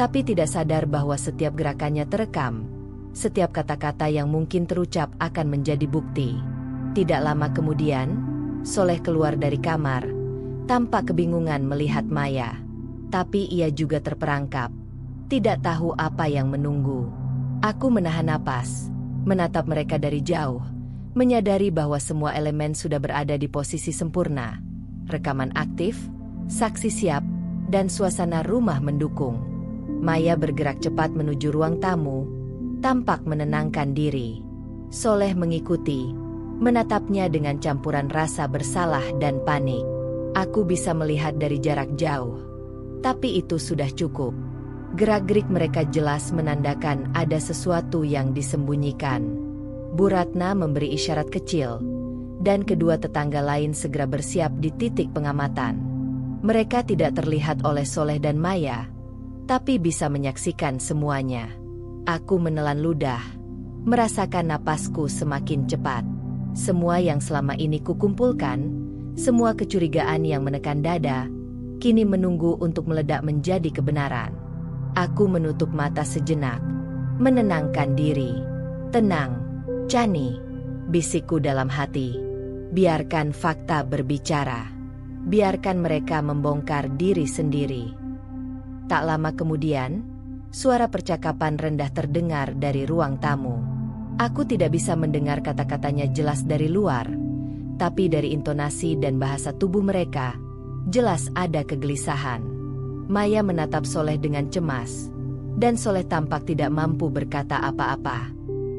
tapi tidak sadar bahwa setiap gerakannya terekam. Setiap kata-kata yang mungkin terucap akan menjadi bukti. Tidak lama kemudian, Soleh keluar dari kamar, tanpa kebingungan melihat Maya. Tapi ia juga terperangkap. Tidak tahu apa yang menunggu. Aku menahan napas, menatap mereka dari jauh, menyadari bahwa semua elemen sudah berada di posisi sempurna. Rekaman aktif, saksi siap, dan suasana rumah mendukung. Maya bergerak cepat menuju ruang tamu, tampak menenangkan diri. Soleh mengikuti, menatapnya dengan campuran rasa bersalah dan panik. Aku bisa melihat dari jarak jauh, tapi itu sudah cukup. Gerak-gerik mereka jelas menandakan ada sesuatu yang disembunyikan. Bu Ratna memberi isyarat kecil, dan kedua tetangga lain segera bersiap di titik pengamatan. Mereka tidak terlihat oleh Soleh dan Maya, tapi bisa menyaksikan semuanya. Aku menelan ludah, merasakan napasku semakin cepat. Semua yang selama ini kukumpulkan, semua kecurigaan yang menekan dada, kini menunggu untuk meledak menjadi kebenaran. Aku menutup mata sejenak, menenangkan diri. Tenang, Chani, bisikku dalam hati. Biarkan fakta berbicara. Biarkan mereka membongkar diri sendiri. Tak lama kemudian, suara percakapan rendah terdengar dari ruang tamu. Aku tidak bisa mendengar kata-katanya jelas dari luar, tapi dari intonasi dan bahasa tubuh mereka, jelas ada kegelisahan. Maya menatap Soleh dengan cemas, dan Soleh tampak tidak mampu berkata apa-apa.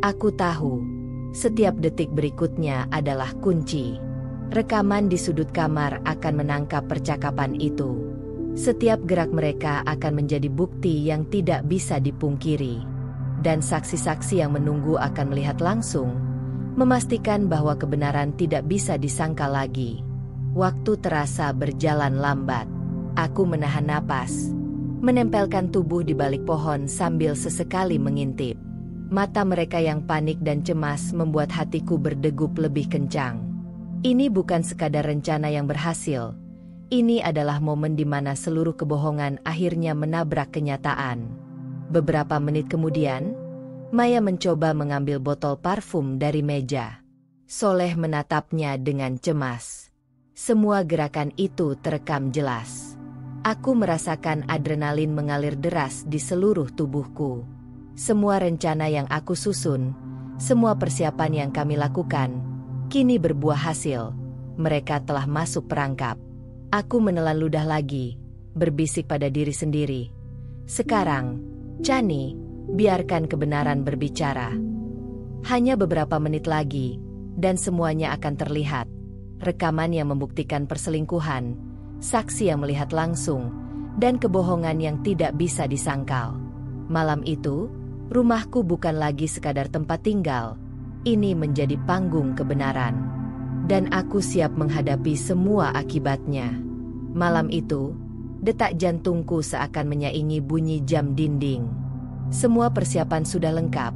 Aku tahu, setiap detik berikutnya adalah kunci. Rekaman di sudut kamar akan menangkap percakapan itu. Setiap gerak mereka akan menjadi bukti yang tidak bisa dipungkiri. Dan saksi-saksi yang menunggu akan melihat langsung, memastikan bahwa kebenaran tidak bisa disangkal lagi. Waktu terasa berjalan lambat. Aku menahan napas, menempelkan tubuh di balik pohon sambil sesekali mengintip. Mata mereka yang panik dan cemas membuat hatiku berdegup lebih kencang. Ini bukan sekadar rencana yang berhasil. Ini adalah momen di mana seluruh kebohongan akhirnya menabrak kenyataan. Beberapa menit kemudian, Maya mencoba mengambil botol parfum dari meja. Soleh menatapnya dengan cemas. Semua gerakan itu terekam jelas. Aku merasakan adrenalin mengalir deras di seluruh tubuhku. Semua rencana yang aku susun, semua persiapan yang kami lakukan, kini berbuah hasil. Mereka telah masuk perangkap. Aku menelan ludah lagi, berbisik pada diri sendiri. Sekarang, Chani, biarkan kebenaran berbicara. Hanya beberapa menit lagi, dan semuanya akan terlihat. Rekaman yang membuktikan perselingkuhan, saksi yang melihat langsung, dan kebohongan yang tidak bisa disangkal. Malam itu, rumahku bukan lagi sekadar tempat tinggal. Ini menjadi panggung kebenaran. Dan aku siap menghadapi semua akibatnya. Malam itu, detak jantungku seakan menyaingi bunyi jam dinding. Semua persiapan sudah lengkap.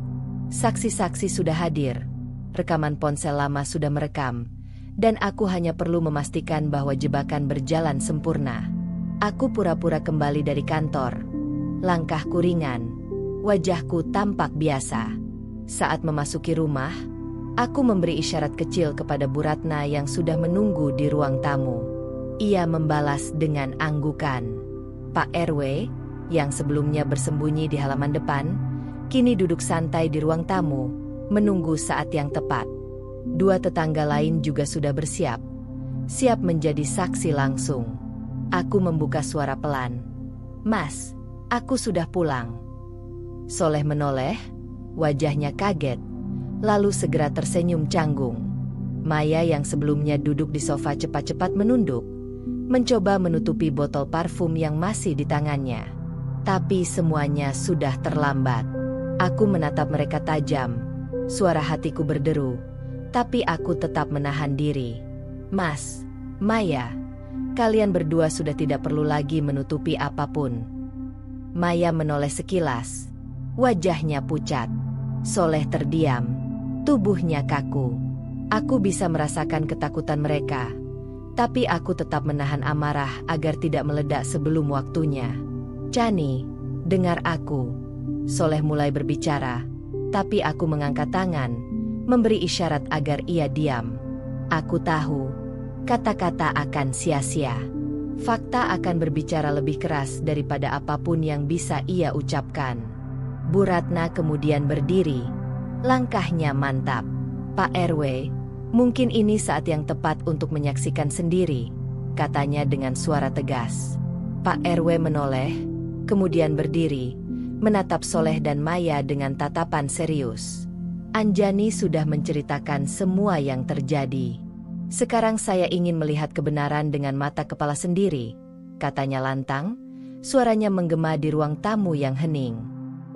Saksi-saksi sudah hadir. Rekaman ponsel lama sudah merekam. Dan aku hanya perlu memastikan bahwa jebakan berjalan sempurna. Aku pura-pura kembali dari kantor. Langkahku ringan. Wajahku tampak biasa. Saat memasuki rumah, aku memberi isyarat kecil kepada Bu Ratna yang sudah menunggu di ruang tamu. Ia membalas dengan anggukan. Pak RW, yang sebelumnya bersembunyi di halaman depan, kini duduk santai di ruang tamu, menunggu saat yang tepat. Dua tetangga lain juga sudah bersiap, siap menjadi saksi langsung. Aku membuka suara pelan. Mas, aku sudah pulang. Soleh menoleh, wajahnya kaget, lalu segera tersenyum canggung. Maya yang sebelumnya duduk di sofa cepat-cepat menunduk, mencoba menutupi botol parfum yang masih di tangannya. Tapi semuanya sudah terlambat. Aku menatap mereka tajam, suara hatiku berderu, tapi aku tetap menahan diri. Mas, Maya, kalian berdua sudah tidak perlu lagi menutupi apapun. Maya menoleh sekilas. Wajahnya pucat. Soleh terdiam. Tubuhnya kaku. Aku bisa merasakan ketakutan mereka. Tapi aku tetap menahan amarah agar tidak meledak sebelum waktunya. "Chani, dengar aku." Soleh mulai berbicara, tapi aku mengangkat tangan, memberi isyarat agar ia diam. Aku tahu, kata-kata akan sia-sia. Fakta akan berbicara lebih keras daripada apapun yang bisa ia ucapkan. Bu Ratna kemudian berdiri. Langkahnya mantap. "Pak RW, mungkin ini saat yang tepat untuk menyaksikan sendiri," katanya dengan suara tegas. Pak RW menoleh, kemudian berdiri, menatap Soleh dan Maya dengan tatapan serius. "Anjani sudah menceritakan semua yang terjadi. Sekarang saya ingin melihat kebenaran dengan mata kepala sendiri," katanya lantang, suaranya menggema di ruang tamu yang hening.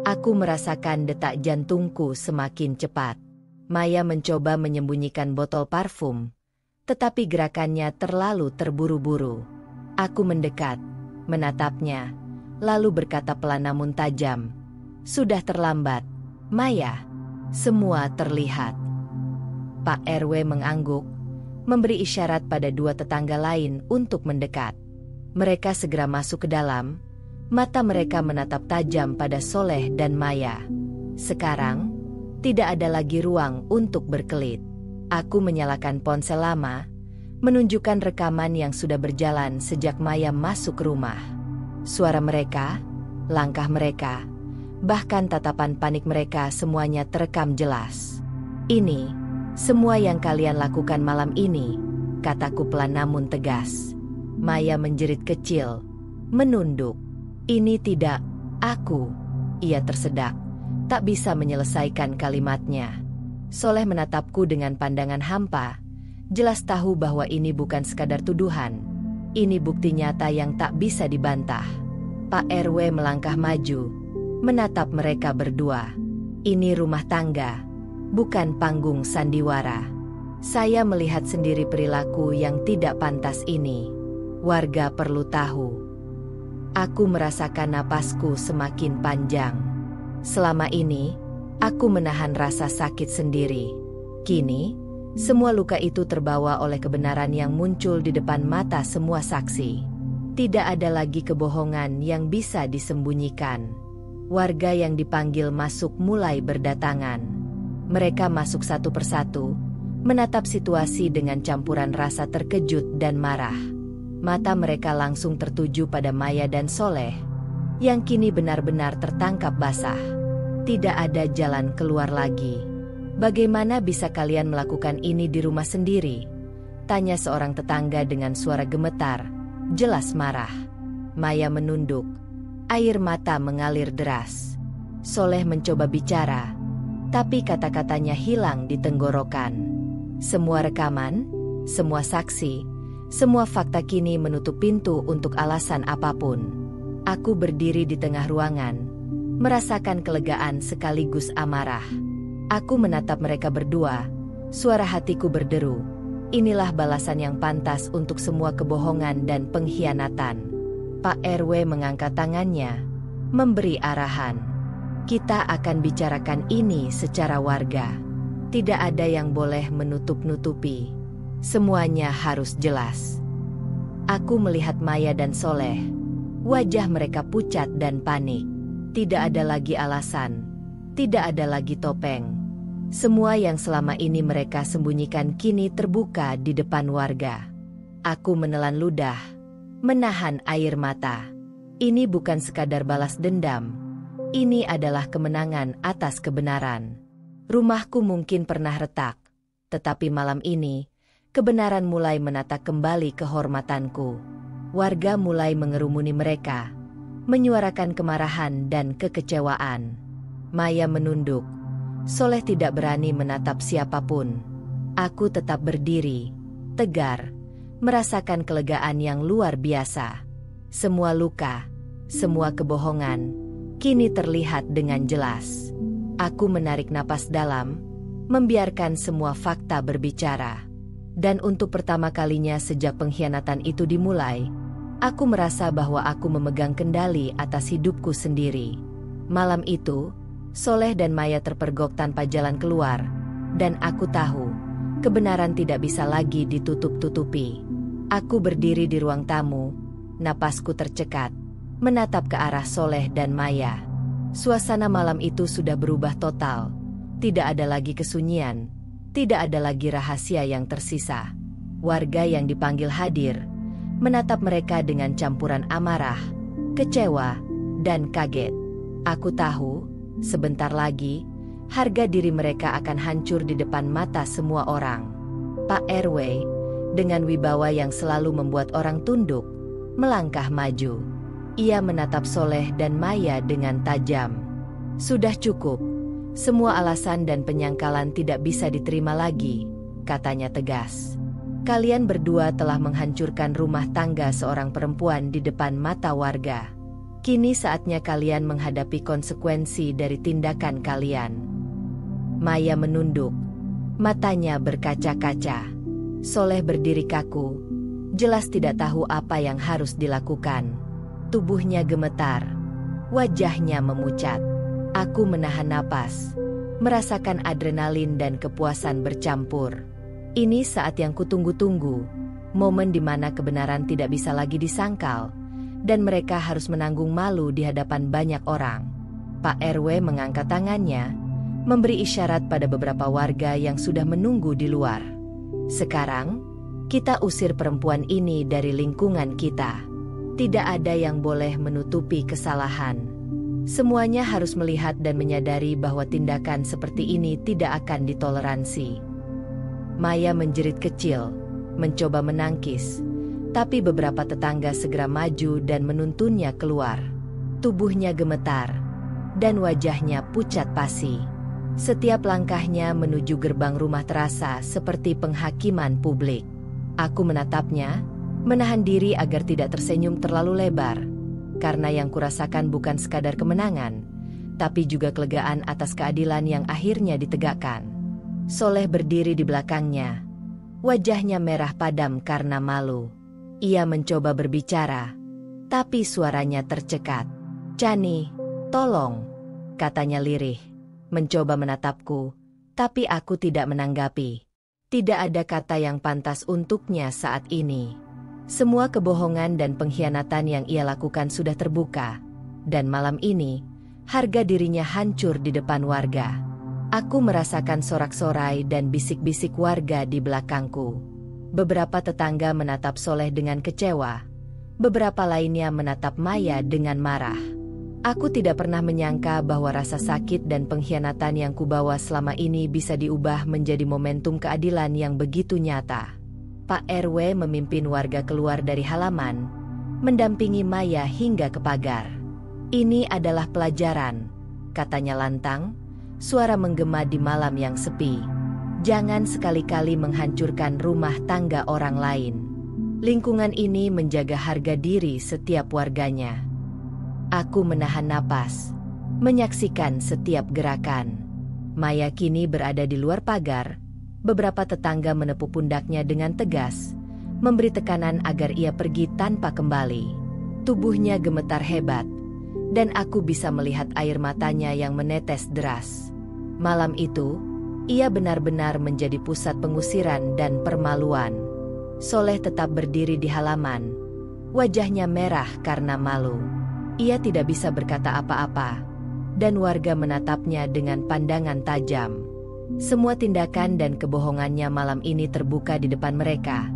Aku merasakan detak jantungku semakin cepat. Maya mencoba menyembunyikan botol parfum, tetapi gerakannya terlalu terburu-buru. Aku mendekat, menatapnya, lalu berkata pelan namun tajam, "Sudah terlambat, Maya. Semua terlihat." Pak RW mengangguk, memberi isyarat pada dua tetangga lain untuk mendekat. Mereka segera masuk ke dalam, mata mereka menatap tajam pada Soleh dan Maya. Sekarang, tidak ada lagi ruang untuk berkelit. Aku menyalakan ponsel lama, menunjukkan rekaman yang sudah berjalan sejak Maya masuk rumah. Suara mereka, langkah mereka, bahkan tatapan panik mereka semuanya terekam jelas. "Ini, semua yang kalian lakukan malam ini," kataku pelan namun tegas. Maya menjerit kecil, menunduk. "Ini tidak aku," ia tersedak. Tak bisa menyelesaikan kalimatnya. Soleh menatapku dengan pandangan hampa, jelas tahu bahwa ini bukan sekadar tuduhan. Ini bukti nyata yang tak bisa dibantah. Pak RW melangkah maju, menatap mereka berdua. "Ini rumah tangga, bukan panggung sandiwara. Saya melihat sendiri perilaku yang tidak pantas ini. Warga perlu tahu." Aku merasakan napasku semakin panjang. Selama ini, aku menahan rasa sakit sendiri. Kini, semua luka itu terbawa oleh kebenaran yang muncul di depan mata semua saksi. Tidak ada lagi kebohongan yang bisa disembunyikan. Warga yang dipanggil masuk mulai berdatangan. Mereka masuk satu persatu, menatap situasi dengan campuran rasa terkejut dan marah. Mata mereka langsung tertuju pada Maya dan Soleh, yang kini benar-benar tertangkap basah. Tidak ada jalan keluar lagi. "Bagaimana bisa kalian melakukan ini di rumah sendiri?" tanya seorang tetangga dengan suara gemetar, jelas marah. Maya menunduk, air mata mengalir deras. Soleh mencoba bicara, tapi kata-katanya hilang di tenggorokan. Semua rekaman, semua saksi, semua fakta kini menutup pintu untuk alasan apapun. Aku berdiri di tengah ruangan, merasakan kelegaan sekaligus amarah. Aku menatap mereka berdua, suara hatiku berderu. Inilah balasan yang pantas untuk semua kebohongan dan pengkhianatan. Pak RW mengangkat tangannya, memberi arahan. "Kita akan bicarakan ini secara warga. Tidak ada yang boleh menutup-nutupi. Semuanya harus jelas." Aku melihat Maya dan Soleh. Wajah mereka pucat dan panik. Tidak ada lagi alasan. Tidak ada lagi topeng. Semua yang selama ini mereka sembunyikan kini terbuka di depan warga. Aku menelan ludah, menahan air mata. Ini bukan sekadar balas dendam. Ini adalah kemenangan atas kebenaran. Rumahku mungkin pernah retak, tetapi malam ini, kebenaran mulai menata kembali kehormatanku. Warga mulai mengerumuni mereka, menyuarakan kemarahan dan kekecewaan. Maya menunduk. Soleh tidak berani menatap siapapun. Aku tetap berdiri, tegar, merasakan kelegaan yang luar biasa. Semua luka, semua kebohongan, kini terlihat dengan jelas. Aku menarik napas dalam, membiarkan semua fakta berbicara. Dan untuk pertama kalinya sejak pengkhianatan itu dimulai, aku merasa bahwa aku memegang kendali atas hidupku sendiri. Malam itu, Soleh dan Maya terpergok tanpa jalan keluar, Dan aku tahu, kebenaran tidak bisa lagi ditutup-tutupi. Aku berdiri di ruang tamu, napasku tercekat, menatap ke arah Soleh dan Maya. Suasana malam itu sudah berubah total. Tidak ada lagi kesunyian, tidak ada lagi rahasia yang tersisa. Warga yang dipanggil hadir, menatap mereka dengan campuran amarah, kecewa, dan kaget. Aku tahu, sebentar lagi, harga diri mereka akan hancur di depan mata semua orang. Pak RW, dengan wibawa yang selalu membuat orang tunduk, melangkah maju. Ia menatap Soleh dan Maya dengan tajam. Sudah cukup, semua alasan dan penyangkalan tidak bisa diterima lagi, katanya tegas. Kalian berdua telah menghancurkan rumah tangga seorang perempuan di depan mata warga. Kini saatnya kalian menghadapi konsekuensi dari tindakan kalian. Maya menunduk, matanya berkaca-kaca. Soleh berdiri kaku, jelas tidak tahu apa yang harus dilakukan. Tubuhnya gemetar, wajahnya memucat. Aku menahan napas, merasakan adrenalin dan kepuasan bercampur. Ini saat yang kutunggu-tunggu, momen di mana kebenaran tidak bisa lagi disangkal, dan mereka harus menanggung malu di hadapan banyak orang. Pak RW mengangkat tangannya, memberi isyarat pada beberapa warga yang sudah menunggu di luar. Sekarang, kita usir perempuan ini dari lingkungan kita. Tidak ada yang boleh menutupi kesalahan. Semuanya harus melihat dan menyadari bahwa tindakan seperti ini tidak akan ditoleransi. Maya menjerit kecil, mencoba menangkis, tapi beberapa tetangga segera maju dan menuntunnya keluar. Tubuhnya gemetar, dan wajahnya pucat pasi. Setiap langkahnya menuju gerbang rumah terasa seperti penghakiman publik. Aku menatapnya, menahan diri agar tidak tersenyum terlalu lebar, karena yang kurasakan bukan sekadar kemenangan, tapi juga kelegaan atas keadilan yang akhirnya ditegakkan. Soleh berdiri di belakangnya. Wajahnya merah padam karena malu. Ia mencoba berbicara, tapi suaranya tercekat. "Chani, tolong," katanya lirih. Mencoba menatapku, tapi aku tidak menanggapi. Tidak ada kata yang pantas untuknya saat ini. Semua kebohongan dan pengkhianatan yang ia lakukan sudah terbuka, dan malam ini, harga dirinya hancur di depan warga. Aku merasakan sorak-sorai dan bisik-bisik warga di belakangku. Beberapa tetangga menatap Soleh dengan kecewa. Beberapa lainnya menatap Maya dengan marah. Aku tidak pernah menyangka bahwa rasa sakit dan pengkhianatan yang kubawa selama ini bisa diubah menjadi momentum keadilan yang begitu nyata. Pak RW memimpin warga keluar dari halaman, mendampingi Maya hingga ke pagar. "Ini adalah pelajaran," katanya lantang. Suara menggema di malam yang sepi. "Jangan sekali-kali menghancurkan rumah tangga orang lain. Lingkungan ini menjaga harga diri setiap warganya." Aku menahan napas, menyaksikan setiap gerakan. Maya kini berada di luar pagar. Beberapa tetangga menepuk pundaknya dengan tegas, memberi tekanan agar ia pergi tanpa kembali. Tubuhnya gemetar hebat, dan aku bisa melihat air matanya yang menetes deras. Malam itu, ia benar-benar menjadi pusat pengusiran dan permaluan. Soleh tetap berdiri di halaman. Wajahnya merah karena malu. Ia tidak bisa berkata apa-apa, dan warga menatapnya dengan pandangan tajam. Semua tindakan dan kebohongannya malam ini terbuka di depan mereka,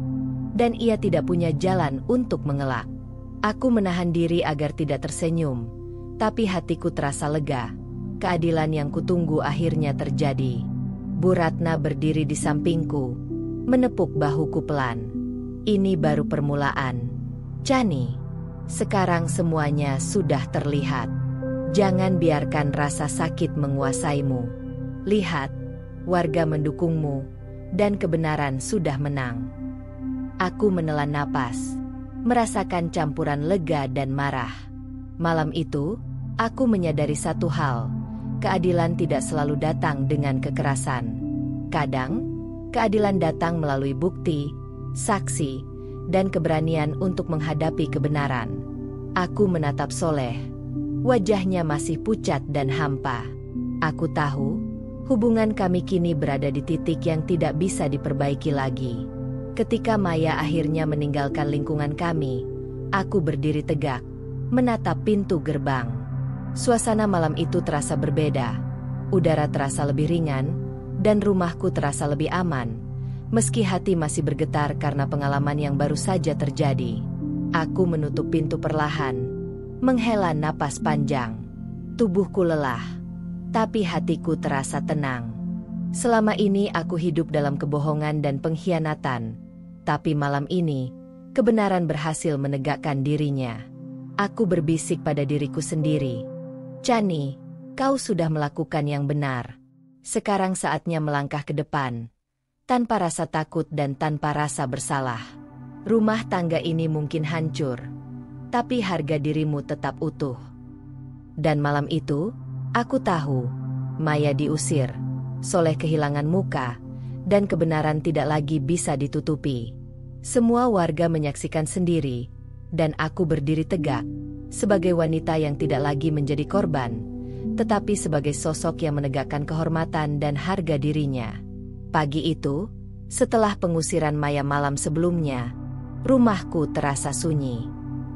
dan ia tidak punya jalan untuk mengelak. Aku menahan diri agar tidak tersenyum, tapi hatiku terasa lega. Keadilan yang kutunggu akhirnya terjadi. Bu Ratna berdiri di sampingku, menepuk bahuku pelan. "Ini baru permulaan, Chani. Sekarang semuanya sudah terlihat. Jangan biarkan rasa sakit menguasaimu. Lihat, warga mendukungmu, dan kebenaran sudah menang." Aku menelan napas, merasakan campuran lega dan marah. Malam itu, aku menyadari satu hal. Keadilan tidak selalu datang dengan kekerasan. Kadang, keadilan datang melalui bukti, saksi, dan keberanian untuk menghadapi kebenaran. Aku menatap Soleh. Wajahnya masih pucat dan hampa. Aku tahu, Hubungan kami kini berada di titik yang tidak bisa diperbaiki lagi. Ketika Maya akhirnya meninggalkan lingkungan kami, aku berdiri tegak, menatap pintu gerbang. Suasana malam itu terasa berbeda. Udara terasa lebih ringan, dan rumahku terasa lebih aman. Meski hati masih bergetar karena pengalaman yang baru saja terjadi. Aku menutup pintu perlahan, menghela napas panjang. Tubuhku lelah, tapi hatiku terasa tenang. Selama ini aku hidup dalam kebohongan dan pengkhianatan, tapi malam ini, kebenaran berhasil menegakkan dirinya. Aku berbisik pada diriku sendiri. Chani, kau sudah melakukan yang benar. Sekarang saatnya melangkah ke depan, tanpa rasa takut dan tanpa rasa bersalah. Rumah tangga ini mungkin hancur, tapi harga dirimu tetap utuh. Dan malam itu, aku tahu, Maya diusir, Soleh kehilangan muka, dan kebenaran tidak lagi bisa ditutupi. Semua warga menyaksikan sendiri, dan aku berdiri tegak, sebagai wanita yang tidak lagi menjadi korban, tetapi sebagai sosok yang menegakkan kehormatan dan harga dirinya. Pagi itu, setelah pengusiran Maya malam sebelumnya, rumahku terasa sunyi.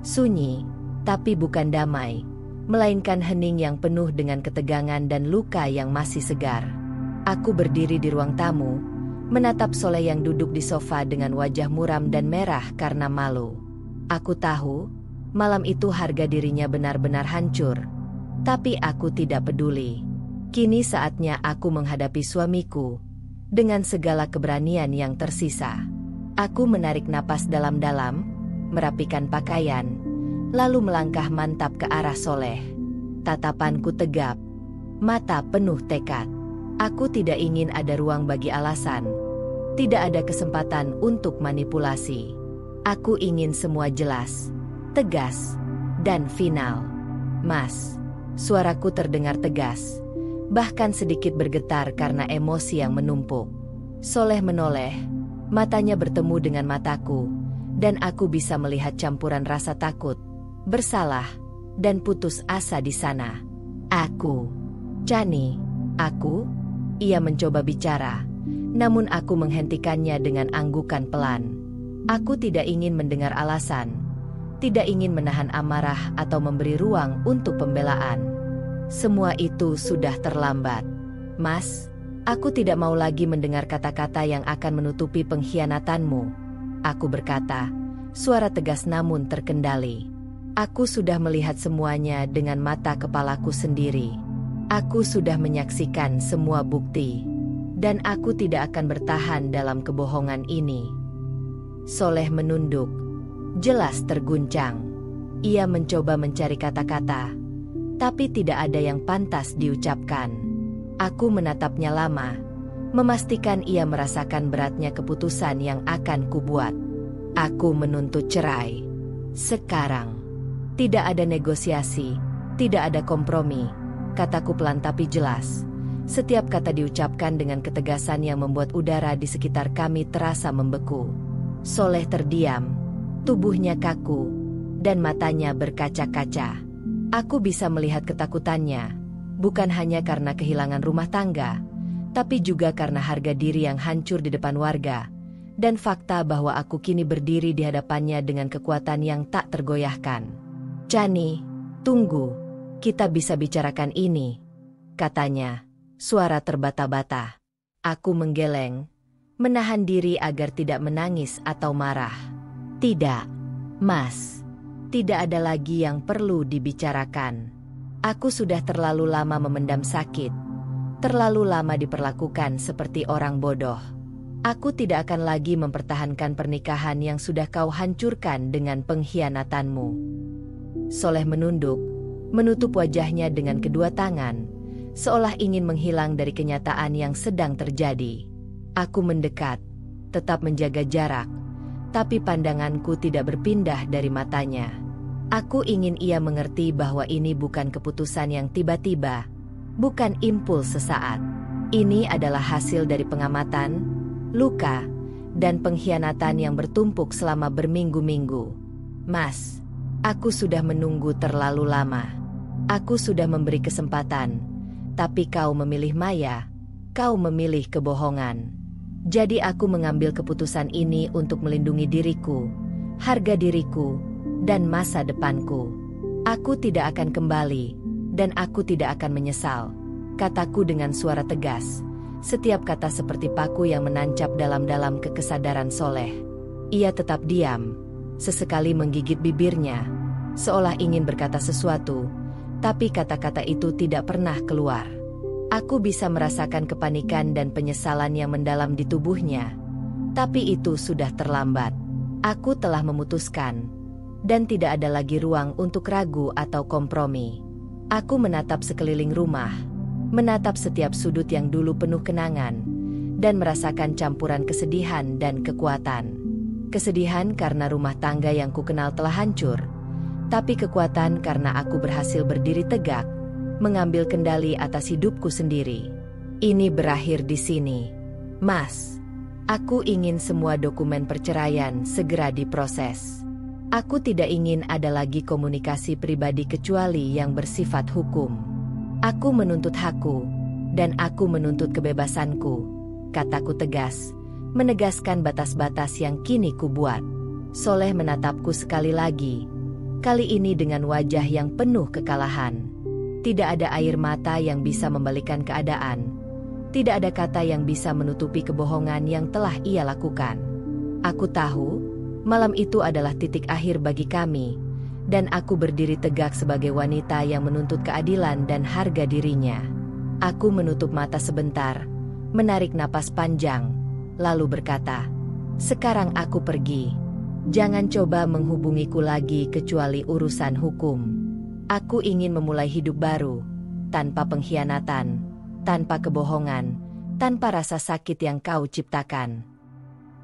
Sunyi, tapi bukan damai, melainkan hening yang penuh dengan ketegangan dan luka yang masih segar. Aku berdiri di ruang tamu, menatap Soleh yang duduk di sofa dengan wajah muram dan merah karena malu. Aku tahu, malam itu harga dirinya benar-benar hancur. Tapi aku tidak peduli. Kini saatnya aku menghadapi suamiku, dengan segala keberanian yang tersisa. Aku menarik napas dalam-dalam, merapikan pakaian, lalu melangkah mantap ke arah Soleh. Tatapanku tegap, mata penuh tekad. Aku tidak ingin ada ruang bagi alasan. Tidak ada kesempatan untuk manipulasi. Aku ingin semua jelas, tegas, dan final. Mas, suaraku terdengar tegas, bahkan sedikit bergetar karena emosi yang menumpuk. Soleh menoleh, matanya bertemu dengan mataku, dan aku bisa melihat campuran rasa takut, bersalah, dan putus asa di sana. Chani, ia mencoba bicara, namun aku menghentikannya dengan anggukan pelan. Aku tidak ingin mendengar alasan, tidak ingin menahan amarah atau memberi ruang untuk pembelaan. Semua itu sudah terlambat. Mas, aku tidak mau lagi mendengar kata-kata yang akan menutupi pengkhianatanmu. Aku berkata, suara tegas namun terkendali. Aku sudah melihat semuanya dengan mata kepalaku sendiri. Aku sudah menyaksikan semua bukti, dan aku tidak akan bertahan dalam kebohongan ini. Soleh menunduk, jelas terguncang. Ia mencoba mencari kata-kata, tapi tidak ada yang pantas diucapkan. Aku menatapnya lama, memastikan ia merasakan beratnya keputusan yang akan kubuat. Aku menuntut cerai. Sekarang. Tidak ada negosiasi, tidak ada kompromi. Kataku pelan tapi jelas. Setiap kata diucapkan dengan ketegasan yang membuat udara di sekitar kami terasa membeku. Soleh terdiam, tubuhnya kaku, dan matanya berkaca-kaca. Aku bisa melihat ketakutannya, bukan hanya karena kehilangan rumah tangga, tapi juga karena harga diri yang hancur di depan warga, dan fakta bahwa aku kini berdiri di hadapannya dengan kekuatan yang tak tergoyahkan. Chani, tunggu. Kita bisa bicarakan ini, katanya, suara terbata-bata. Aku menggeleng, menahan diri agar tidak menangis atau marah. Tidak, Mas. Tidak ada lagi yang perlu dibicarakan. Aku sudah terlalu lama memendam sakit. Terlalu lama diperlakukan seperti orang bodoh. Aku tidak akan lagi mempertahankan pernikahan yang sudah kau hancurkan dengan pengkhianatanmu. Soleh menunduk, menutup wajahnya dengan kedua tangan, seolah ingin menghilang dari kenyataan yang sedang terjadi. Aku mendekat, tetap menjaga jarak, tapi pandanganku tidak berpindah dari matanya. Aku ingin ia mengerti bahwa ini bukan keputusan yang tiba-tiba, bukan impuls sesaat. Ini adalah hasil dari pengamatan, luka, dan pengkhianatan yang bertumpuk selama berminggu-minggu. Mas, aku sudah menunggu terlalu lama. Aku sudah memberi kesempatan, tapi kau memilih Maya. kau memilih kebohongan. Jadi aku mengambil keputusan ini untuk melindungi diriku, harga diriku, dan masa depanku. Aku tidak akan kembali, dan aku tidak akan menyesal, kataku dengan suara tegas. Setiap kata seperti paku yang menancap dalam-dalam ke kesadaran Soleh. Ia tetap diam, sesekali menggigit bibirnya, seolah ingin berkata sesuatu, tapi kata-kata itu tidak pernah keluar. Aku bisa merasakan kepanikan dan penyesalan yang mendalam di tubuhnya, tapi itu sudah terlambat. Aku telah memutuskan, dan tidak ada lagi ruang untuk ragu atau kompromi. Aku menatap sekeliling rumah, menatap setiap sudut yang dulu penuh kenangan, dan merasakan campuran kesedihan dan kekuatan. Kesedihan karena rumah tangga yang kukenal telah hancur, tapi kekuatan karena aku berhasil berdiri tegak, mengambil kendali atas hidupku sendiri. Ini berakhir di sini, Mas. Aku ingin semua dokumen perceraian segera diproses. Aku tidak ingin ada lagi komunikasi pribadi kecuali yang bersifat hukum. Aku menuntut hakku, dan aku menuntut kebebasanku, kataku tegas, menegaskan batas-batas yang kini kubuat. Soleh menatapku sekali lagi, kali ini dengan wajah yang penuh kekalahan. Tidak ada air mata yang bisa membalikan keadaan. Tidak ada kata yang bisa menutupi kebohongan yang telah ia lakukan. Aku tahu, malam itu adalah titik akhir bagi kami, dan aku berdiri tegak sebagai wanita yang menuntut keadilan dan harga dirinya. Aku menutup mata sebentar, menarik napas panjang, lalu berkata, "Sekarang aku pergi. Jangan coba menghubungiku lagi kecuali urusan hukum. Aku ingin memulai hidup baru, tanpa pengkhianatan, tanpa kebohongan, tanpa rasa sakit yang kau ciptakan."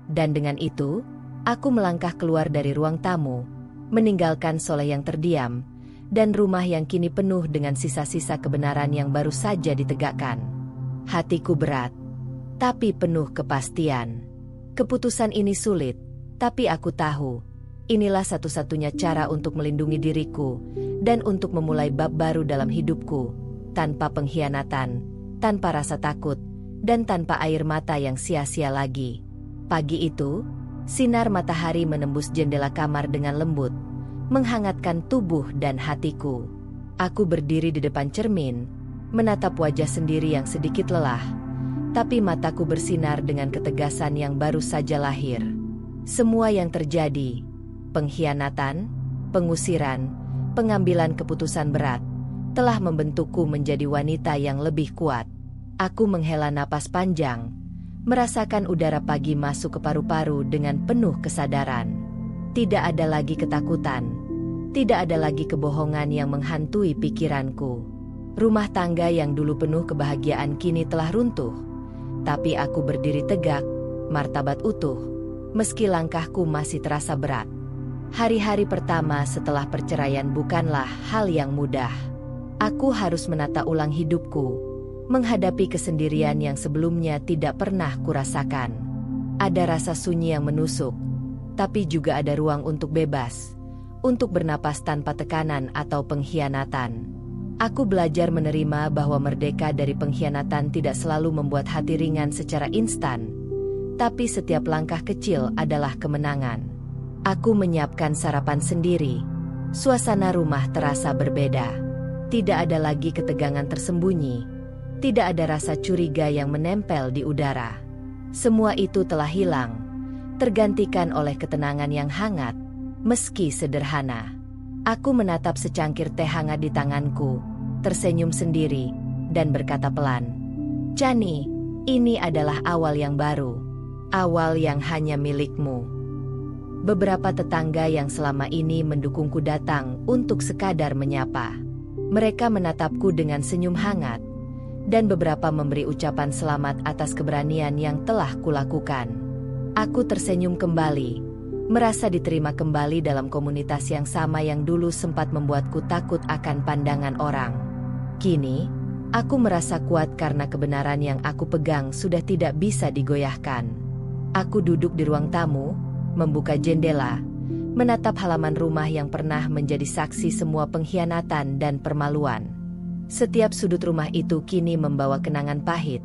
Dan dengan itu, aku melangkah keluar dari ruang tamu, meninggalkan Soleh yang terdiam, dan rumah yang kini penuh dengan sisa-sisa kebenaran yang baru saja ditegakkan. Hatiku berat, tapi penuh kepastian. Keputusan ini sulit, tapi aku tahu, inilah satu-satunya cara untuk melindungi diriku, dan untuk memulai bab baru dalam hidupku, tanpa pengkhianatan, tanpa rasa takut, dan tanpa air mata yang sia-sia lagi. Pagi itu, sinar matahari menembus jendela kamar dengan lembut, menghangatkan tubuh dan hatiku. Aku berdiri di depan cermin, menatap wajah sendiri yang sedikit lelah, tapi mataku bersinar dengan ketegasan yang baru saja lahir. Semua yang terjadi, pengkhianatan, pengusiran, pengambilan keputusan berat, telah membentukku menjadi wanita yang lebih kuat. Aku menghela napas panjang, merasakan udara pagi masuk ke paru-paru dengan penuh kesadaran. Tidak ada lagi ketakutan, tidak ada lagi kebohongan yang menghantui pikiranku. Rumah tangga yang dulu penuh kebahagiaan kini telah runtuh, tapi aku berdiri tegak, martabat utuh, meski langkahku masih terasa berat. Hari-hari pertama setelah perceraian bukanlah hal yang mudah. Aku harus menata ulang hidupku, menghadapi kesendirian yang sebelumnya tidak pernah kurasakan. Ada rasa sunyi yang menusuk, tapi juga ada ruang untuk bebas, untuk bernapas tanpa tekanan atau pengkhianatan. Aku belajar menerima bahwa merdeka dari pengkhianatan tidak selalu membuat hati ringan secara instan, tapi setiap langkah kecil adalah kemenangan. Aku menyiapkan sarapan sendiri. Suasana rumah terasa berbeda. Tidak ada lagi ketegangan tersembunyi. Tidak ada rasa curiga yang menempel di udara. Semua itu telah hilang, tergantikan oleh ketenangan yang hangat, meski sederhana. Aku menatap secangkir teh hangat di tanganku, tersenyum sendiri, dan berkata pelan, "Chani, ini adalah awal yang baru. Awal yang hanya milikmu." Beberapa tetangga yang selama ini mendukungku datang untuk sekadar menyapa. Mereka menatapku dengan senyum hangat, dan beberapa memberi ucapan selamat atas keberanian yang telah kulakukan. Aku tersenyum kembali, merasa diterima kembali dalam komunitas yang sama yang dulu sempat membuatku takut akan pandangan orang. Kini, aku merasa kuat karena kebenaran yang aku pegang sudah tidak bisa digoyahkan. Aku duduk di ruang tamu, membuka jendela, menatap halaman rumah yang pernah menjadi saksi semua pengkhianatan dan permaluan. Setiap sudut rumah itu kini membawa kenangan pahit,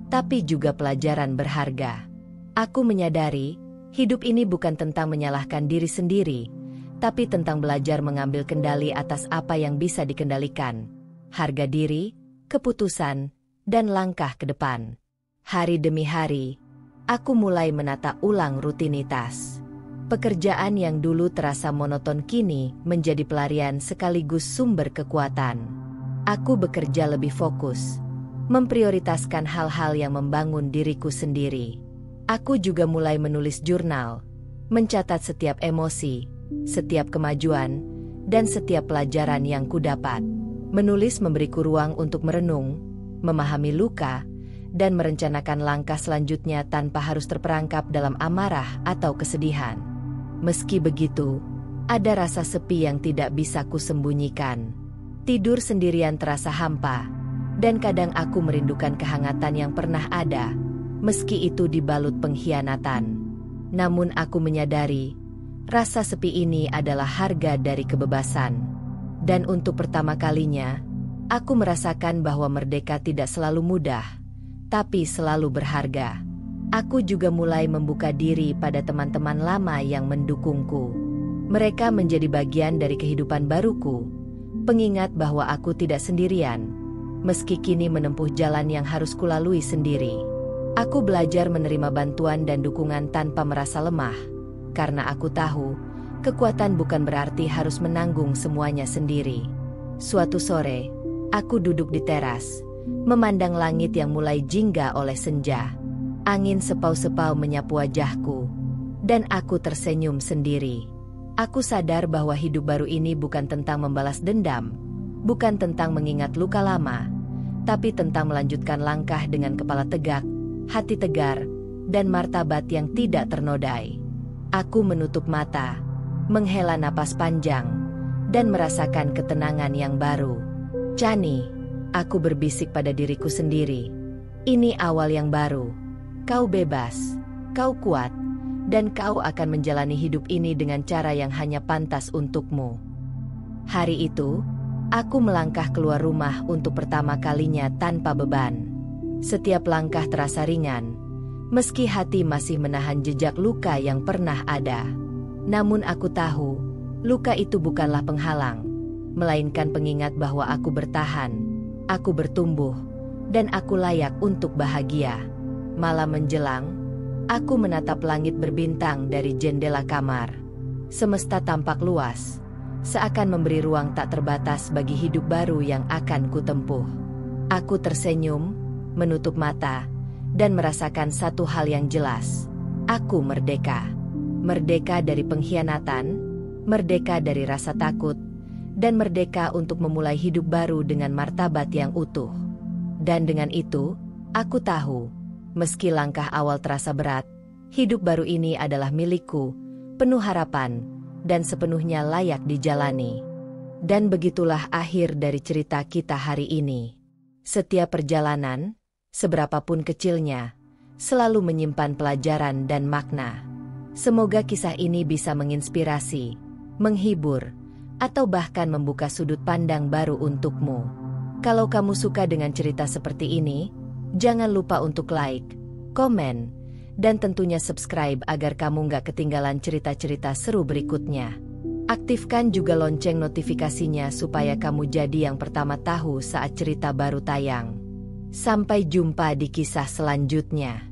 tapi juga pelajaran berharga. Aku menyadari, hidup ini bukan tentang menyalahkan diri sendiri, tapi tentang belajar mengambil kendali atas apa yang bisa dikendalikan. Harga diri, keputusan, dan langkah ke depan. Hari demi hari, aku mulai menata ulang rutinitas. Pekerjaan yang dulu terasa monoton kini menjadi pelarian sekaligus sumber kekuatan. Aku bekerja lebih fokus, memprioritaskan hal-hal yang membangun diriku sendiri. Aku juga mulai menulis jurnal, mencatat setiap emosi, setiap kemajuan, dan setiap pelajaran yang kudapat. Menulis memberiku ruang untuk merenung, memahami luka, dan merencanakan langkah selanjutnya tanpa harus terperangkap dalam amarah atau kesedihan. Meski begitu, ada rasa sepi yang tidak bisa kusembunyikan. Tidur sendirian terasa hampa, dan kadang aku merindukan kehangatan yang pernah ada, meski itu dibalut pengkhianatan. Namun aku menyadari, rasa sepi ini adalah harga dari kebebasan. Dan untuk pertama kalinya, aku merasakan bahwa merdeka tidak selalu mudah, tapi selalu berharga. Aku juga mulai membuka diri pada teman-teman lama yang mendukungku. Mereka menjadi bagian dari kehidupan baruku, pengingat bahwa aku tidak sendirian, meski kini menempuh jalan yang harus kulalui sendiri. Aku belajar menerima bantuan dan dukungan tanpa merasa lemah, karena aku tahu, kekuatan bukan berarti harus menanggung semuanya sendiri. Suatu sore, aku duduk di teras, memandang langit yang mulai jingga oleh senja. Angin sepau-sepau menyapu wajahku, dan aku tersenyum sendiri. Aku sadar bahwa hidup baru ini bukan tentang membalas dendam, bukan tentang mengingat luka lama, tapi tentang melanjutkan langkah dengan kepala tegak, hati tegar, dan martabat yang tidak ternodai. Aku menutup mata, menghela napas panjang, dan merasakan ketenangan yang baru. Chani, aku berbisik pada diriku sendiri. Ini awal yang baru. Kau bebas, kau kuat, dan kau akan menjalani hidup ini dengan cara yang hanya pantas untukmu. Hari itu, aku melangkah keluar rumah untuk pertama kalinya tanpa beban. Setiap langkah terasa ringan, meski hati masih menahan jejak luka yang pernah ada. Namun aku tahu, luka itu bukanlah penghalang, melainkan pengingat bahwa aku bertahan, aku bertumbuh, dan aku layak untuk bahagia. Malam menjelang, aku menatap langit berbintang dari jendela kamar. Semesta tampak luas, seakan memberi ruang tak terbatas bagi hidup baru yang akan kutempuh. Aku tersenyum, menutup mata, dan merasakan satu hal yang jelas. Aku merdeka. Merdeka dari pengkhianatan, merdeka dari rasa takut, dan merdeka untuk memulai hidup baru dengan martabat yang utuh. Dan dengan itu, aku tahu, meski langkah awal terasa berat, hidup baru ini adalah milikku, penuh harapan, dan sepenuhnya layak dijalani. Dan begitulah akhir dari cerita kita hari ini. Setiap perjalanan, seberapapun kecilnya, selalu menyimpan pelajaran dan makna. Semoga kisah ini bisa menginspirasi, menghibur, atau bahkan membuka sudut pandang baru untukmu. Kalau kamu suka dengan cerita seperti ini, jangan lupa untuk like, komen, dan tentunya subscribe agar kamu nggak ketinggalan cerita-cerita seru berikutnya. Aktifkan juga lonceng notifikasinya supaya kamu jadi yang pertama tahu saat cerita baru tayang. Sampai jumpa di kisah selanjutnya.